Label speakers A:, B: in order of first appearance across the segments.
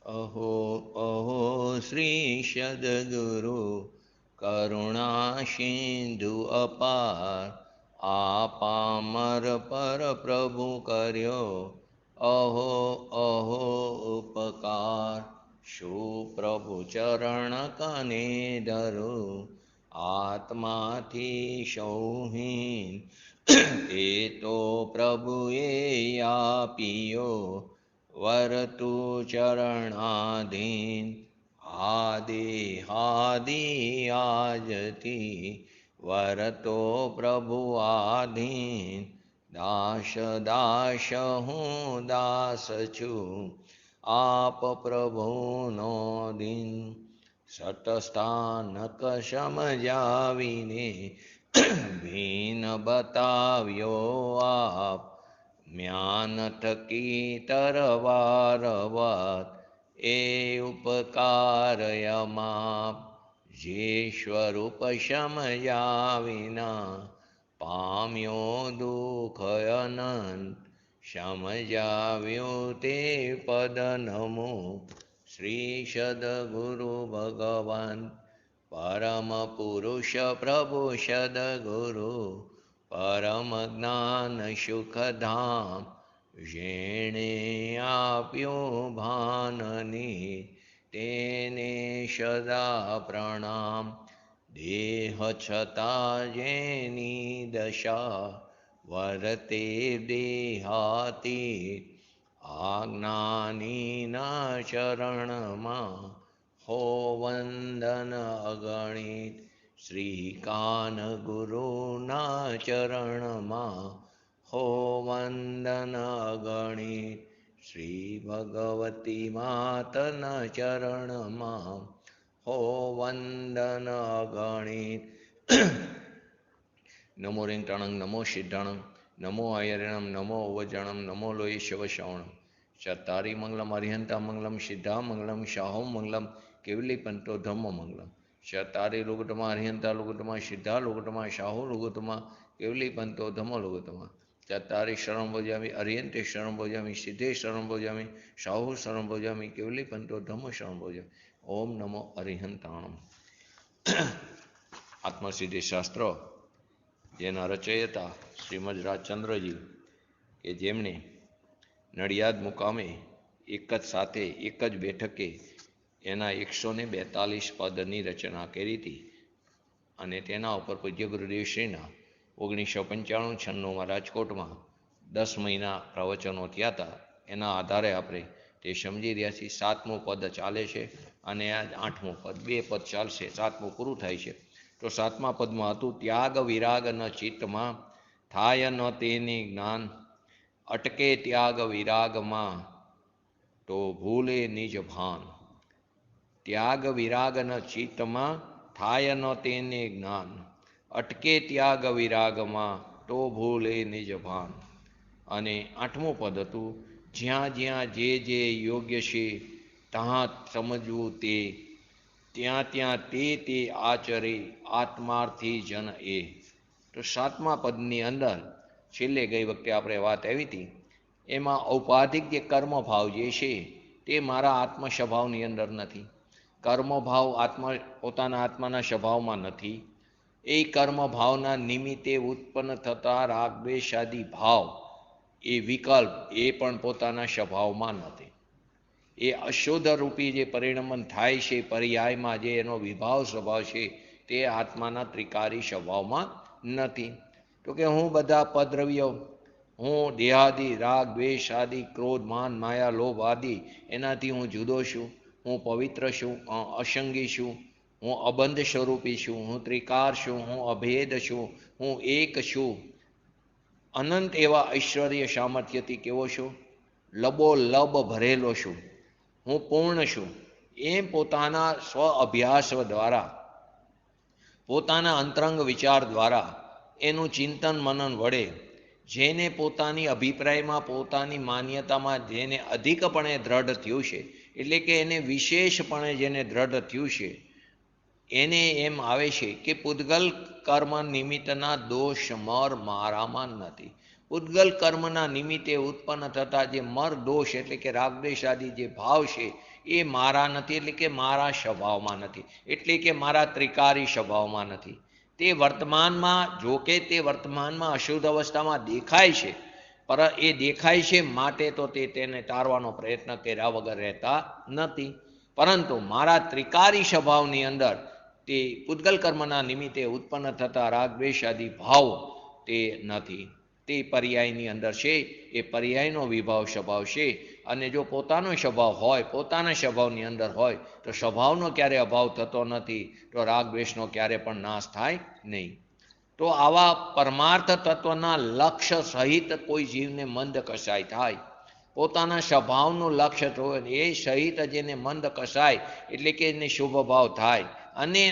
A: अहो अहो श्री सद्गुरु करुणा सिंधु अपार आपामर पर प्रभु कर्यो अहो अहो उपकार शु प्रभु चरण कने धरो आत्माथी सौहीन એ તો પ્રભુએ આપીયો વરતુ ચરણાધીન આદિ હાદિ આજથી વરતો પ્રભુ આધીન દાસ દાસ હું દાસ છું આપ પ્રભુનો દીન સતસ્થાનક સમજાવીને ભીન બતાવ્યો આપ જ્ઞાન થકી તરવારવત એ ઉપકારયમાપ જે સ્વરૂપ સમજાવિના પામ્યો દુઃખ અનંત સમજાવ્યું તે પદ નમો શ્રી સદગુરુ ભગવાન परम पुरुष प्रभु सद्गुरु परम ज्ञान सुख धाम जेणे आप्यो भाननी तेने सदा प्रणाम देह छता जेनी दशा वर्ते देहाती आज्ञानी ना चरण मा हो वंदन अगणित श्री कान गुरुना चरण मा हो वंदन अगणित श्री भगवती मातना चरण मा हो वंदन अगणित नमो रिंगटाणं नमो सिद्धाणं नमो आयरणं नमो उवजणं नमो लोये शिवश्रवणं चत्तारी मंगलम अरिहंता मंगलम सिद्धा मंगलम शाहो मंगलम केवली पंतो धम्म मंगलम चत्तारी लुगुटमा अरिहंता लुगुटमा सिद्धा लुगुटमा शाहो लुगुटमा केवली पंतो धम्म लुगुटमा चत्तारी शरण भोजामि अरिहंते शरण भोजामि सिद्धे शरण भोजामि शाहो शरण भोजामि केवली पंतो धम्म शरण भोजामि ओम नमो अरिहंताणम आत्मसिद्धि शास्त्र જેના રચયતા શ્રીમદ રાજચંદ્રજી કે જેમણે નડિયાદ મુકામે એક જ સાથે એક જ બેઠકે એના 142 પદની રચના કરી હતી અને તેના ઉપર પૂજ્ય ગુરુદેવશ્રીના 1995-96માં રાજકોટમાં 10 મહિના પ્રવચનો થયા હતા. એના આધારે આપણે તે સમજી રહ્યા છીએ. 7મું પદ ચાલે છે અને આ 8મું પદ, 2 પદ ચાલશે, 7મું પૂરું થાય છે. તો 7મા પદમાં હતું ત્યાગ વિરાગ ન ચિત્તમાં થાય ન તેને જ્ઞાન અટકે ત્યાગ વિરાગમાં તો ભૂલે નિજ ભાન. ત્યાગ વિરાગ ન ચિત્તમાં થાય ન તેને જ્ઞાન અટકે ત્યાગ વિરાગમાં તો ભૂલે નિજ ભાન. અને 8મું પદ હતું જ્યાં જ્યાં જે જે યોગ્ય છે ત્યાં સમજવું તે ત્યાં ત્યાં તે આચરે આત્માર્થી જન એ. તો 7મા પદની અંદર છેલ્લે ગઈ વખતે આપણે વાત આવી હતી એમાં ઔપાધિક જે કર્મભાવ જે છે તે મારા આત્મ સ્વભાવની અંદર નથી. કર્મભાવ પોતાના આત્માના સ્વભાવમાં નથી. એ કર્મભાવના નિમિત્તે ઉત્પન્ન થતા રાગ દ્વેષાદી ભાવ એ વિકલ્પ એ પણ પોતાના સ્વભાવમાં નથી. એ અશુદ્ધ રૂપી જે પરિણમન થાય છે પર્યાયમાં જે એનો વિભાવ સ્વભાવ છે તે આત્માના ત્રિકારી સ્વભાવમાં નથી. તો કે હું બધા પદ્રવ્યો, હું દેહાદિ રાગ દ્વેષ આદિ ક્રોધ માન માયા લોભ આદિ એનાથી હું જુદો છું, હું પવિત્ર છું, અસંગી છું, હું અબંધ સ્વરૂપી છું, હું ત્રિકાર છું, હું અભેદ છું, હું એક છું, અનંત એવા ઐશ્વર્ય સામર્થ્યથી કેવો છું, લબોલબ ભરેલો છું, હું પૂર્ણ છું. એમ પોતાના સ્વ અભ્યાસ દ્વારા, પોતાના અંતરંગ વિચાર દ્વારા, એનું ચિંતન મનન વડે જેને પોતાની અભિપ્રાયમાં પોતાની માન્યતામાં જેને અધિકપણે દ્રઢ થયું છે, એટલે કે એને વિશેષપણે જેને દ્રઢ થયું છે, એને એમ આવે છે કે પૂતગલ કર્મ નિમિત્તના દોષ મર મારામાં નથી. પૂતગલ કર્મના નિમિત્તે ઉત્પન્ન થતા જે મર દોષ એટલે કે રાગદ્વેષ આદિ જે ભાવ છે એ મારા નથી, એટલે કે મારા સ્વભાવમાં નથી, એટલે કે મારા ત્રિકારી સ્વભાવમાં નથી. તે વર્તમાનમાં, જો કે તે વર્તમાનમાં અશુદ્ધ અવસ્થામાં દેખાય છે, પર એ દેખાય છે માટે તો તેને તારવાનો પ્રયત્ન કર્યા વગર રહેતા નથી. પરંતુ મારા ત્રિકારી સ્વભાવની અંદર તે પૂતગલ કર્મના નિમિત્તે ઉત્પન્ન થતા રાગદ્વેષ આદિ ભાવ તે નથી. તે પર્યાયની અંદર છે, એ પર્યાયનો વિભાવ સ્વભાવ છે. અને જો પોતાનો સ્વભાવ હોય, પોતાના સ્વભાવની અંદર હોય તો સ્વભાવનો ક્યારે અભાવ થતો નથી, તો રાગદ્વેષનો ક્યારે પણ નાશ થાય નહીં. તો આવા પરમાર્થ તત્વના લક્ષ્ય સહિત કોઈ જીવને મંદ કસાય થાય, પોતાના સ્વભાવનું લક્ષ્ય હોય એ સહિત જેને મંદ કસાય એટલે કે એને શુભ ભાવ થાય, અને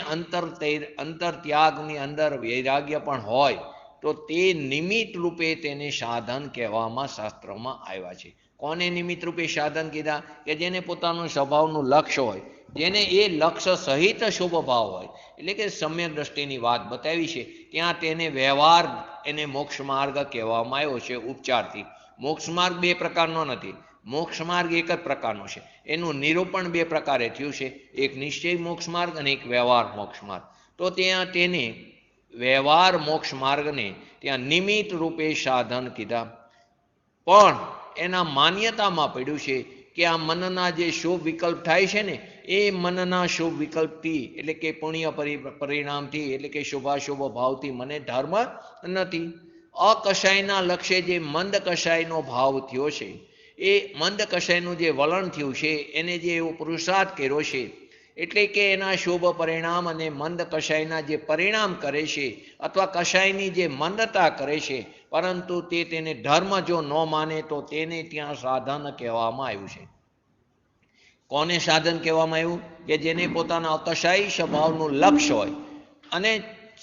A: અંતર ત્યાગની અંદર વૈરાગ્ય પણ હોય, તો તે નિમિત્ત રૂપે તેને સાધન કહેવામાં શાસ્ત્રોમાં આવ્યા છે. કોને નિમિત્ત રૂપે સાધન કીધા? કે જેને પોતાનું સ્વભાવનું લક્ષ્ય હોય, જેને એ લક્ષ્ય સહિત શુભ ભાવ હોય, એટલે કે સમ્યક દ્રષ્ટિની વાત બતાવી છે. ત્યાં તેને વ્યવહાર, એને મોક્ષ માર્ગ કહેવામાં આવ્યો છે ઉપચારથી. મોક્ષ માર્ગ બે પ્રકારનો નથી, મોક્ષ માર્ગ એક જ પ્રકારનો છે. એનું નિરૂપણ બે પ્રકારે થયું છે, એક નિશ્ચય મોક્ષ માર્ગ અને એક વ્યવહાર મોક્ષ માર્ગ. તો ત્યાં તેને વ્યવહાર મોક્ષ માર્ગને ત્યાં નિમિત્ત રૂપે સાધન કીધા. પણ એના માન્યતામાં પડ્યું છે કે આ મનના જે શુભ વિકલ્પ થાય છે ને, એ મનના શુભ વિકલ્પથી એટલે કે પુણ્ય પરિણામથી એટલે કે શુભાશુભ ભાવથી મને ધર્મ નથી. અકષાયના લક્ષ્ય જે મંદ કષાયનો ભાવ થયો છે, એ મંદ કષાયનું જે વલણ થયું છે, એને જે એવો પુરુષાર્થ કર્યો છે, એટલે કે એના શુભ પરિણામ અને મંદ કષાયના જે પરિણામ કરે છે, અથવા કષાયની જે મંદતા કરે છે, પરંતુ તેને ધર્મ જો ન માને તો તેને ત્યાં સાધન કહેવામાં આવ્યું છે. કોને સાધન કહેવામાં આવ્યું? કે જેને પોતાના અકષાયી સ્વભાવનું લક્ષ્ય હોય અને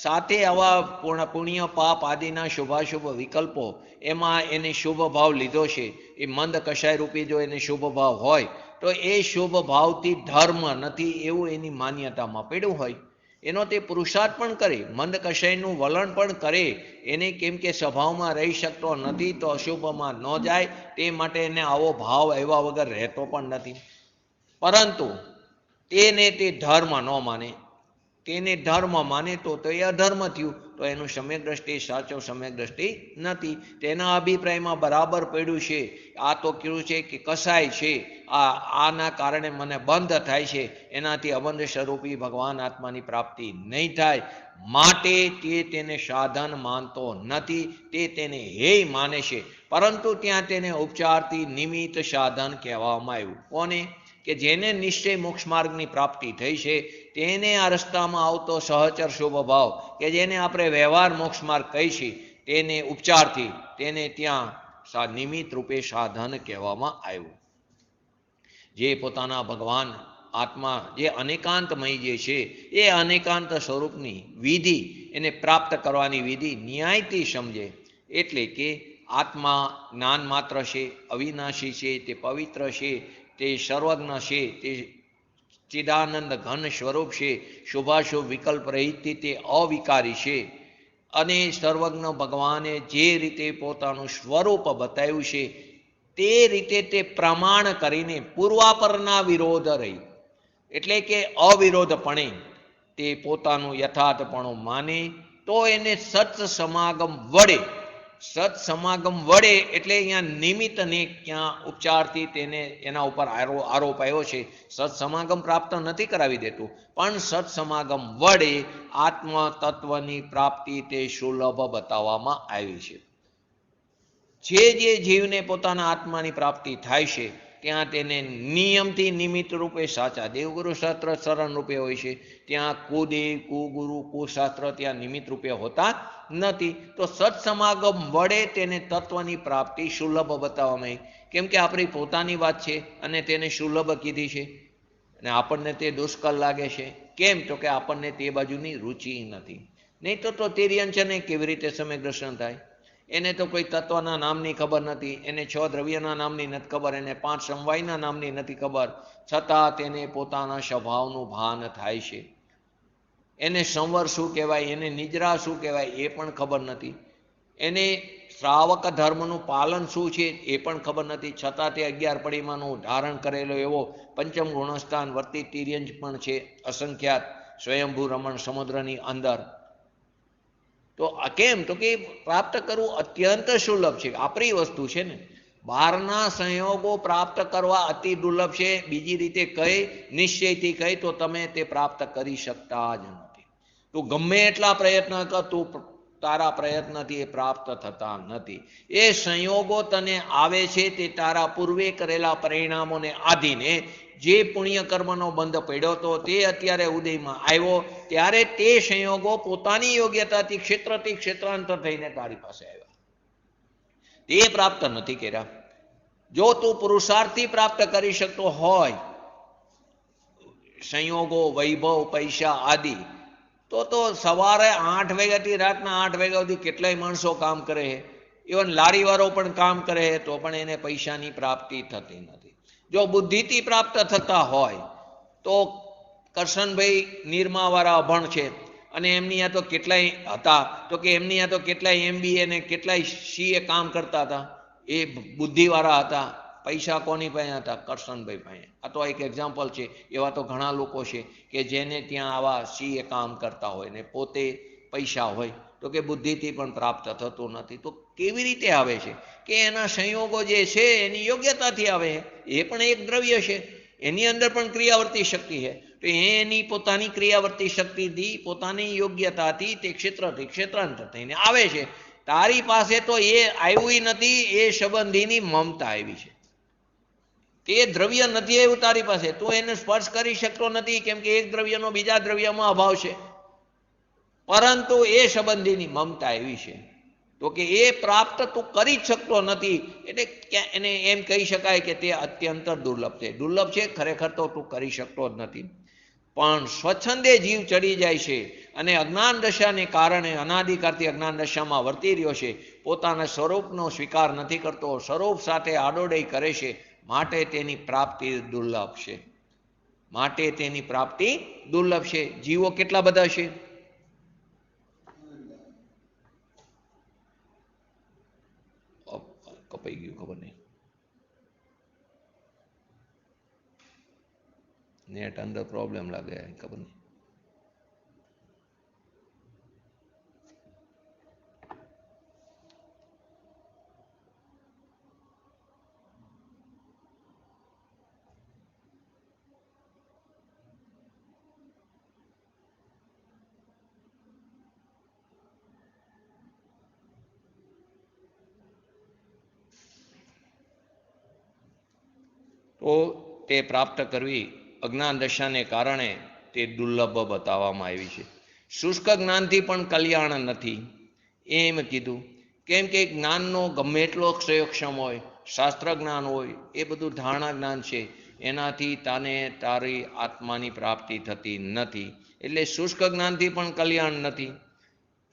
A: સાથે આવા પુણ્ય પાપ આદિના શુભાશુભ વિકલ્પો, એમાં એને શુભ ભાવ લીધો છે, એ મંદ કષાય રૂપી જો એને શુભ ભાવ હોય તો એ શુભ ભાવથી ધર્મ નથી એવું એની માન્યતામાં પડ્યું હોય, એનો તે પુરુષાર્થ પણ કરે, મંદ કષાયનું વલણ પણ કરે, એને કેમ કે સ્વભાવમાં રહી શકતો નથી તો અશુભમાં ન જાય તે માટે એને આવો ભાવ આવ્યા વગર રહેતો પણ નથી. પરંતુ તેને તે ધર્મ ન માને, તેને ધર્મ માને તો એ અધર્મ થયું, તો એનું સમ્યક દ્રષ્ટિ સાચો સમ્યક દ્રષ્ટિ નથી. તેના અભિપ્રાયમાં બરાબર પડ્યું છે, આ તો કેવું છે કે કસાય છે, આના કારણે મને બંધ થાય છે, એનાથી અબંધ સ્વરૂપી ભગવાન આત્માની પ્રાપ્તિ નહીં થાય, માટે તે તેને સાધન માનતો નથી, તે તેને હેય માને છે. પરંતુ ત્યાં તેને ઉપચારથી નિમિત્ત સાધન કહેવામાં આવ્યું. કોને? કે જેને નિશ્ચય મોક્ષ માર્ગની પ્રાપ્તિ થઈ છે, તેને આ રસ્તામાં આવતો સહચર શુભ ભાવ, કે જેને આપણે વ્યવહાર મોક્ષ માર્ગ કહી છીએ, તેને ઉપચારથી તેને ત્યાં નિમિત્ત રૂપે સાધન કહેવામાં આવ્યું. જે પોતાના ભગવાન આત્મા જે અનેકાંતમય જે છે, એ અનેકાંત સ્વરૂપની વિધિ, એને પ્રાપ્ત કરવાની વિધિ ન્યાયથી સમજે, એટલે કે આત્મા જ્ઞાન માત્ર છે, અવિનાશી છે, તે પવિત્ર છે, તે સર્વજ્ઞ છે, તે ચિદાનંદ ઘન સ્વરૂપ છે, શુભાશુભ વિકલ્પ રહિતથી તે અવિકારી છે, અને સર્વજ્ઞ ભગવાને જે રીતે પોતાનું સ્વરૂપ બતાવ્યું છે તે રીતે તે પ્રમાણ કરીને પૂર્વાપરના વિરોધ રહી, એટલે કે અવિરોધપણે તે પોતાનું યથાર્થપણું માને, તો એને સત્સમાગમ વડે, સત્સમાગમ વડે એટલે અહીંયા નિમિત્તને ક્યાં ઉપચારથી તેને એના ઉપર આરોપ આવ્યો છે. સત્સમાગમ પ્રાપ્ત નથી કરાવી દેતું, પણ સત્સમાગમ વડે આત્મ તત્વની પ્રાપ્તિ તે સુલભ બતાવવામાં આવી છે. જે જીવને પોતાના આત્માની પ્રાપ્તિ થાય છે, ત્યાં તેને નિયમથી નિમિત્ત રૂપે સાચા દેવગુરુ શાસ્ત્ર શરણ રૂપે હોય છે, ત્યાં કુદેવ કુગુરુ કુશાસ્ત્ર ત્યાં નિમિત્ત રૂપે હોતા નથી. તો સત્સમાગમ વડે તેને તત્વની પ્રાપ્તિ સુલભ બતાવવામાં આવી. કેમ કે આપણી પોતાની વાત છે અને તેને સુલભ કીધી છે, અને આપણને તે દુષ્કર લાગે છે. કેમ? તો કે આપણને તે બાજુની રુચિ નથી. નહીં તો તિર્યંચને કેવી રીતે સમ્યક દર્શન થાય? એને તો કોઈ તત્વના નામની ખબર નથી, એને 6 દ્રવ્યના નામની નથી ખબર, એને 5 સમવાયના નામની નથી ખબર, છતાં તેને પોતાના સ્વભાવનું ભાન થાય છે. એને સંવર શું કહેવાય, એને નિદ્રા શું કહેવાય એ પણ ખબર નથી. એને શ્રાવક ધર્મનું પાલન શું છે એ પણ ખબર નથી, છતાં તે 11 પડીમાંનું ધારણ કરેલો એવો પંચમ ગુણસ્થાન વર્તી તિર્યંજ પણ છે અસંખ્યાત સ્વયંભૂ રમણ સમુદ્રની અંદર. તો કેમ તો કે પ્રાપ્ત કરવું અત્યંત સુલભ છે, આપણી વસ્તુ છે ને. બહારના સંયોગો પ્રાપ્ત કરવા અતિ દુર્લભ છે. બીજી રીતે કહી, નિશ્ચયથી કહી તો તમે તે પ્રાપ્ત કરી શકતા જ નથી. તું ગમે એટલા પ્રયત્ન કર, તું તારા પ્રયત્નથી એ પ્રાપ્ત થતા નથી. એ સંયોગો તને આવે છે તે તારા પૂર્વે કરેલા પરિણામોને આધીને જે પુણ્ય કર્મનો બંધ પડ્યો હતો તે અત્યારે ઉદયમાં આવ્યો, ત્યારે તે સંયોગો પોતાની યોગ્યતાથી ક્ષેત્રથી ક્ષેત્રાંતર થઈને તારી પાસે આવ્યા. તે પ્રાપ્ત નથી કર્યા. જો તું પુરુષાર્થથી પ્રાપ્ત કરી શકતો હોય સંયોગો, વૈભવ, પૈસા આદિ, તો સવારે 8 વાગ્યાથી રાતના 8 વાગ્યા સુધી કેટલાય માણસો કામ કરે છે. ઇવન લારીવાળો પણ કામ કરે તો પણ એને પૈસાની પ્રાપ્તિ થતી નથી. જો બુદ્ધિથી પ્રાપ્ત થતા હોય તો કરશનભાઈ નિરમાવાળા અભણ છે અને એમની આ તો કેટલાય હતા, તો કે એમની આ તો કેટલાય MBA ને કેટલાય CA કામ કરતા હતા. એ બુદ્ધિવાળા હતા. પૈસા કોની પાસે હતા? કરશનભાઈ પાસે. આ તો એક એક્ઝામ્પલ છે. એવા તો ઘણા લોકો છે કે જેને ત્યાં આવા CA કામ કરતા હોય ને પોતે પૈસા હોય, તો કે બુદ્ધિથી પણ પ્રાપ્ત થતું નથી. તો કેવી રીતે આવે છે? કે એના સંયોગો જે છે એની યોગ્યતાથી આવે. એ પણ એક દ્રવ્ય છે, એની અંદર પણ ક્રિયાવર્તી શક્તિ છે. તો એની પોતાની ક્રિયાવર્તી શક્તિથી, પોતાની યોગ્યતાથી તે ક્ષેત્રથી ક્ષેત્રાંતર થઈને આવે છે. તારી પાસે તો એ આવ્યું નથી, એ સંબંધીની મમતા આવી છે. તે દ્રવ્ય નથી આવ્યું તારી પાસે, તું એને સ્પર્શ કરી શકતો નથી, કેમ કે એક દ્રવ્યનો બીજા દ્રવ્યમાં અભાવ છે. પરંતુ એ સંબંધીની મમતા આવી છે, તો કે એ પ્રાપ્ત તું કરી જ શકતો નથી. એટલે એને એમ કહી શકાય કે તે અત્યંત દુર્લભ છે. દુર્લભ છે ખરેખર તો તું કરી શકતો જ નથી. પણ સ્વચ્છંદે જીવ ચડી જાય છે અને અજ્ઞાન દશાને કારણે અનાદિકાળથી અજ્ઞાન દશામાં વર્તી રહ્યો છે, પોતાના સ્વરૂપનો સ્વીકાર નથી કરતો, સ્વરૂપ સાથે આડોડાઈ કરે છે, માટે તેની પ્રાપ્તિ દુર્લભ છે. માટે તેની પ્રાપ્તિ દુર્લભ છે. જીવો કેટલા બધા છે? કપાઈ ગયું, ખબર નહીં. નેટ અંદર પ્રોબ્લેમ લાગે, ખબર નહીં. તો તે પ્રાપ્ત કરવી અજ્ઞાન દશાને કારણે તે દુર્લભ બતાવવામાં આવી છે. શુષ્ક જ્ઞાનથી પણ કલ્યાણ નથી એમ કીધું. કેમ કે જ્ઞાનનો ગમે એટલો ક્ષયક્ષમ હોય, શાસ્ત્ર જ્ઞાન હોય, એ બધું ધારણા જ્ઞાન છે, એનાથી તને તારી આત્માની પ્રાપ્તિ થતી નથી. એટલે શુષ્ક જ્ઞાનથી પણ કલ્યાણ નથી.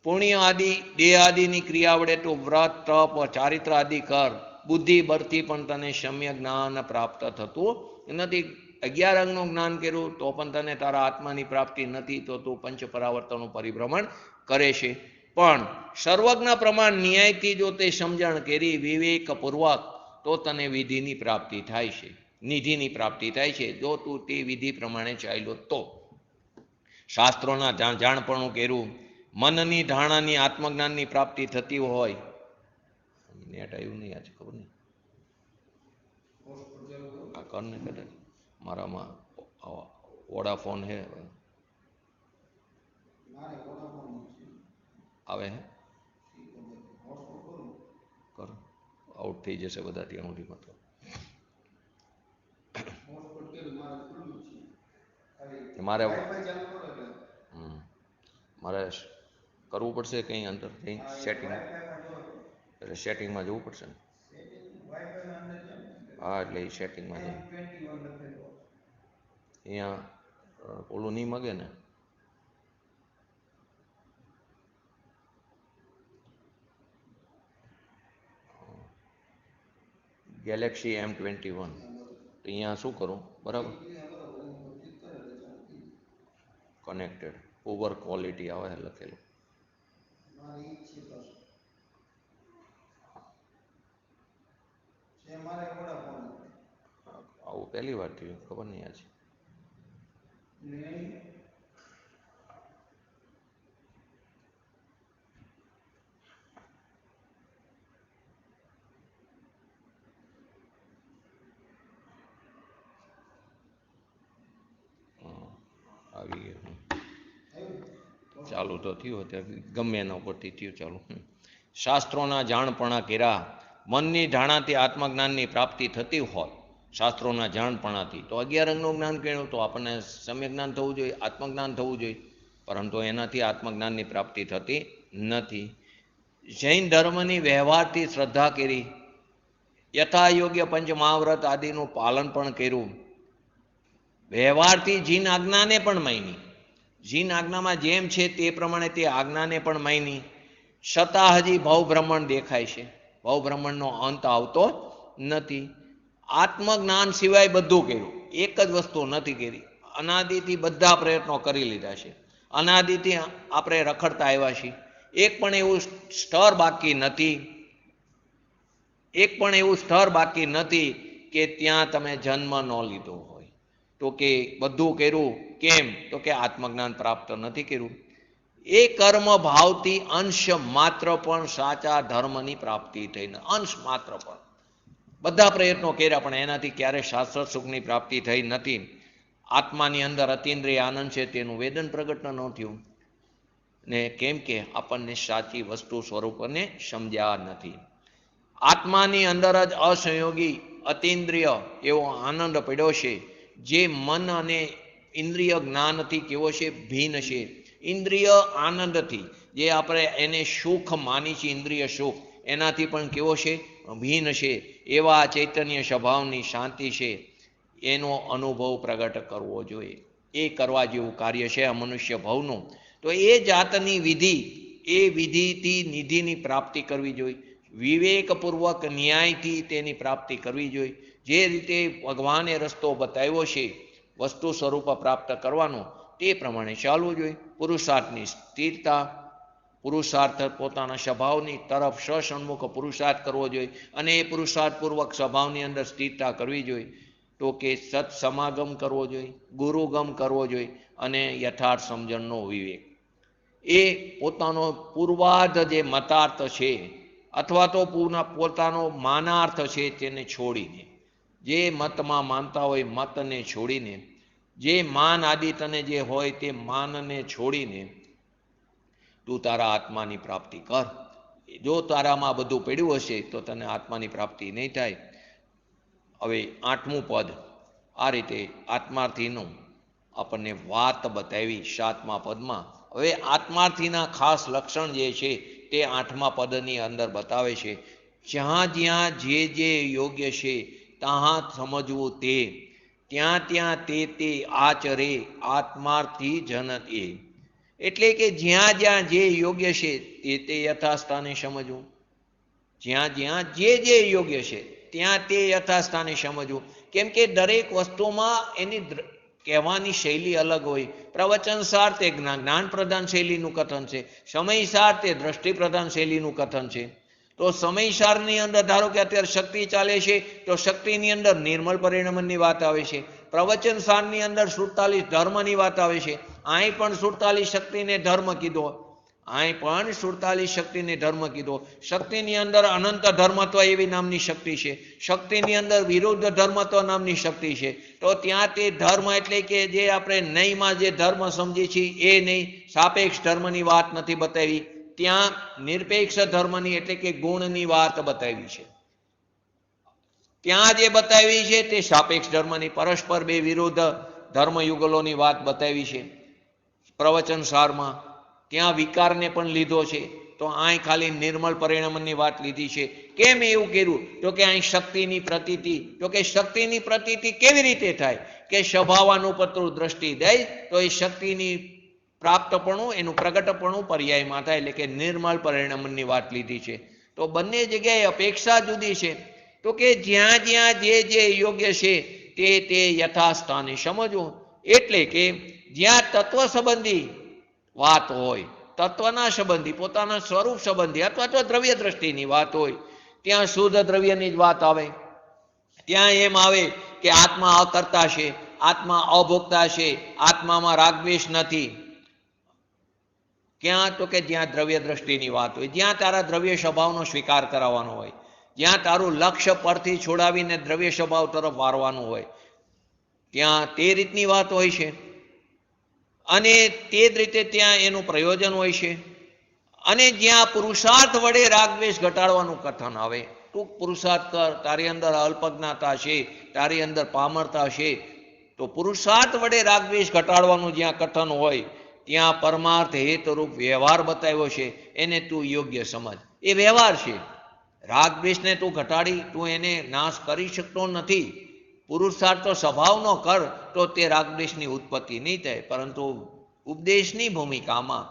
A: પુણ્ય આદિ દેહ આદિની ક્રિયા વડે તું વ્રત, તપ, ચારિત્ર આદિ કર, બુદ્ધિ બળથી પણ તને સમ્યક જ્ઞાન પ્રાપ્ત થતું નથી. 11 અંગનું જ્ઞાન કર્યું તો પણ તને તારા આત્માની પ્રાપ્તિ નથી, તો તું પંચ પરાવર્તનનું પરિભ્રમણ કરે છે. પણ સર્વજ્ઞ પ્રમાણ ન્યાયથી જો તે સમજણ કરી વિવેકપૂર્વક, તો તને વિધિની પ્રાપ્તિ થાય છે, નિધિની પ્રાપ્તિ થાય છે. જો તું તે વિધિ પ્રમાણે ચાલ્યો તો. શાસ્ત્રોના જાણપણું કર્યું, મનની ધારણાની આત્મજ્ઞાનની પ્રાપ્તિ થતી હોય. નેટ આવ્યું નહીં આજે, ખબર નહીં. આ કરને કદાચ મારામાં વોડાફોન હે, આવે હે, કરો આઉટ થઈ જશે બધા ત્યાં સુધીમાં. તો મારે મારે કરવું પડશે કંઈ અંદર કંઈ સેટિંગ, એટલે સેટિંગમાં જવું પડશે ને. હા, એટલે એ સેટિંગમાં જઈ અહીંયા ઓલું નહીં મગે ને. Galaxy M21. તો અહીંયા શું કરું? બરાબર, કનેક્ટેડ પુઅર ક્વોલિટી આવે લખેલું. આવું પહેલી વાર થયું, ખબર નહીં આજે. આવી ગયું, ચાલુ તો થયું, ગમે એના ઉપરથી થયું ચાલુ. શાસ્ત્રોના જાણપણા કર્યા, મનની ઢાણાથી આત્મજ્ઞાનની પ્રાપ્તિ થતી હોય, શાસ્ત્રોના જાણપણાથી તો 11 અંગનું જ્ઞાન કર્યું તો આપણને સમ્યક જ્ઞાન થવું જોઈએ, આત્મજ્ઞાન થવું જોઈએ, પરંતુ એનાથી આત્મજ્ઞાનની પ્રાપ્તિ થતી નથી. જૈન ધર્મની વ્યવહારથી શ્રદ્ધા કરી, યથાયોગ્ય પંચમહાવ્રત આદિનું પાલન પણ કર્યું, વ્યવહારથી જીન આજ્ઞાને પણ માની, જીન આજ્ઞામાં જેમ છે તે પ્રમાણે તે આજ્ઞાને પણ માની, છતાં હજી ભવભ્રમણ દેખાય છે, ભવભ્રમણનો અંત આવતો નથી. આત્મજ્ઞાન સિવાય બધું કર્યું, એક જ વસ્તુ નથી કરી. અનાદિથી બધા પ્રયત્નો કરી લીધા છે, અનાદિથી આપણે રખડતા આવ્યા છીએ, એક પણ એવું સ્તર બાકી નથી, એક પણ એવું સ્તર બાકી નથી કે ત્યાં તમે જન્મ ન લીધો હોય. તો કે બધું કર્યું, કેમ? તો કે આત્મજ્ઞાન પ્રાપ્ત નથી કર્યું. એ કર્મ ભાવથી અંશ માત્ર પણ સાચા ધર્મની પ્રાપ્તિ થઈ ન, અંશ માત્ર પણ. બધા પ્રયત્નો કર્યા પણ એનાથી ક્યારેય શાશ્વત સુખની પ્રાપ્તિ થઈ નથી. આત્માની અંદર અતિન્દ્રિય આનંદ છે તેનું વેદન પ્રગટ ન થયું ને, કેમ કે આપણને સાચી વસ્તુ સ્વરૂપને સમજ્યા નથી. આત્માની અંદર જ અસંયોગી અતિન્દ્રિય એવો આનંદ પડ્યો છે, જે મન અને ઇન્દ્રિય જ્ઞાનથી કેવો છે? ભિન્ન છે. ઇન્દ્રિય આનંદથી જે આપણે એને સુખ માની છે, ઇન્દ્રિય સુખ, એનાથી પણ કેવો છે? ભિન્ન છે. એવા ચૈતન્ય સ્વભાવની શાંતિ છે, એનો અનુભવ પ્રગટ કરવો જોઈએ. એ કરવા જેવું કાર્ય છે આ મનુષ્ય ભવનું. તો એ જાતની વિધિ, એ વિધિથી નિધિની પ્રાપ્તિ કરવી જોઈએ, વિવેકપૂર્વક ન્યાયથી તેની પ્રાપ્તિ કરવી જોઈએ. જે રીતે ભગવાને રસ્તો બતાવ્યો છે વસ્તુ સ્વરૂપ પ્રાપ્ત કરવાનો, તે પ્રમાણે ચાલવું જોઈએ. પુરુષાર્થની સ્થિરતા, પુરુષાર્થ પોતાના સ્વભાવની તરફ સસન્મુખ પુરુષાર્થ કરવો જોઈએ, અને એ પુરુષાર્થપૂર્વક સ્વભાવની અંદર સ્થિરતા કરવી જોઈએ. તો કે સત્સમાગમ કરવો જોઈએ, ગુરુગમ કરવો જોઈએ, અને યથાર્થ સમજણનો વિવેક. એ પોતાનો પૂર્વાર્ધ જે મતાર્થ છે અથવા તો પોતાનો માનાર્થ છે તેને છોડીને, જે મતમાં માનતા હોય મતને છોડીને, જે માન આદિ તને જે હોય તે માનને છોડીને તું તારા આત્માની પ્રાપ્તિ કર. જો તારામાં બધું પડ્યું હશે તો તને આત્માની પ્રાપ્તિ નહીં થાય. હવે 8મું પદ આ રીતે આત્માર્થીનું આપણને વાત બતાવી 7મા પદમાં. હવે આત્માર્થીના ખાસ લક્ષણ જે છે તે 8મા પદની અંદર બતાવે છે. જ્યાં જ્યાં જે યોગ્ય છે ત્યાં સમજવું તે, ત્યાં ત્યાં તે આચરે આત્માર્થી જન એ. એટલે કે જ્યાં જ્યાં જે યોગ્ય છે તે યથાસ્થાને સમજવું, જ્યાં જ્યાં જે યોગ્ય છે ત્યાં તે યથાસ્થાને સમજવું. કેમ કે દરેક વસ્તુમાં એની કહેવાની શૈલી અલગ હોય. પ્રવચનસાર તે જ્ઞાન પ્રધાન શૈલીનું કથન છે, સમયસાર તે દ્રષ્ટિ પ્રધાન શૈલીનું કથન છે. તો સમયસારની અંદર ધારો કે અત્યારે શક્તિ ચાલે છે તો શક્તિની અંદર નિર્મળ પરિણમનની વાત આવે છે. પ્રવચનસારની અંદર 47 ધર્મની વાત આવે છે. અહીં પણ 47 શક્તિને ધર્મ કીધો, અહીં પણ 47 શક્તિને ધર્મ કીધો. શક્તિની અંદર અનંત ધર્મત્વ એવી નામની શક્તિ છે, શક્તિની અંદર વિરુદ્ધ ધર્મત્વ નામની શક્તિ છે. તો ત્યાં તે ધર્મ એટલે કે જે આપણે નહીંમાં જે ધર્મ સમજીએ છીએ એ નહીં, સાપેક્ષ ધર્મની વાત નથી બતાવી. ત્યાં નિરપેક્ષ ધર્મની એટલે કે ગુણની વાત બતાવી છે. ત્યાં જે બતાવી છે તે સાપેક્ષ ધર્મની, પરસ્પર બે વિરુદ્ધ ધર્મયુગલોની વાત બતાવી છે. પ્રવચનસારમાં ત્યાં વિકારને પણ લીધો છે, તો અહીં ખાલી નિર્મળ પરિણમનની વાત લીધી છે. કેમ એવું કર્યું? તો કે અહીં શક્તિની પ્રતીતિ, તો કે શક્તિની પ્રતીતિ કેવી રીતે થાય? કે સ્વભાવાનુપત્રુ દ્રષ્ટિ દે તો એ શક્તિની પ્રાપ્તપણું, એનું પ્રગટપણું પર્યાયમાં થાય, એટલે કે નિર્મળ પરિણમનની વાત લીધી છે. તો બંને જગ્યાએ અપેક્ષા જુદી છે. તો કે જ્યાં જ્યાં જે યોગ્ય છે તે યથાસ્થાને સમજવું. એટલે કે જ્યાં તત્વ સંબંધી વાત હોય, તત્વના સંબંધી, પોતાના સ્વરૂપ સંબંધી અથવા તો દ્રવ્ય દ્રષ્ટિની વાત હોય, ત્યાં શુદ્ધ દ્રવ્યની જ વાત આવે. ત્યાં એમ આવે કે આત્મા અકર્તા છે, આત્મા અભોક્તા છે, આત્મામાં રાગદ્વેષ નથી. ક્યાં? તો કે જ્યાં દ્રવ્ય દ્રષ્ટિની વાત હોય, જ્યાં તારા દ્રવ્ય સ્વભાવનો સ્વીકાર કરાવવાનો હોય, જ્યાં તારું લક્ષ્ય પરથી છોડાવીને દ્રવ્ય સ્વભાવ તરફ વારવાનું હોય, ત્યાં તે રીતની વાત હોય છે અને તે જ રીતે ત્યાં એનું પ્રયોજન હોય છે. અને જ્યાં પુરુષાર્થ વડે રાગદ્વેષ ઘટાડવાનું કથન આવે, તું પુરુષાર્થ કર, તારી અંદર અલ્પજ્ઞાતા છે, તારી અંદર પામરતા છે, તો પુરુષાર્થ વડે રાગદ્વેષ ઘટાડવાનું જ્યાં કથન હોય ત્યાં પરમાર્થ હેતુરૂપ વ્યવહાર બતાવ્યો છે, એને તું યોગ્ય સમજ. એ વ્યવહાર છે. રાગદ્વેષને તું ઘટાડી તું એને નાશ કરી શકતો નથી. પુરુષાર્થ તો સ્વભાવનો કર તો તે રાગદ્વેષની ઉત્પત્તિ નહીં થાય, પરંતુ ઉપદેશની ભૂમિકામાં.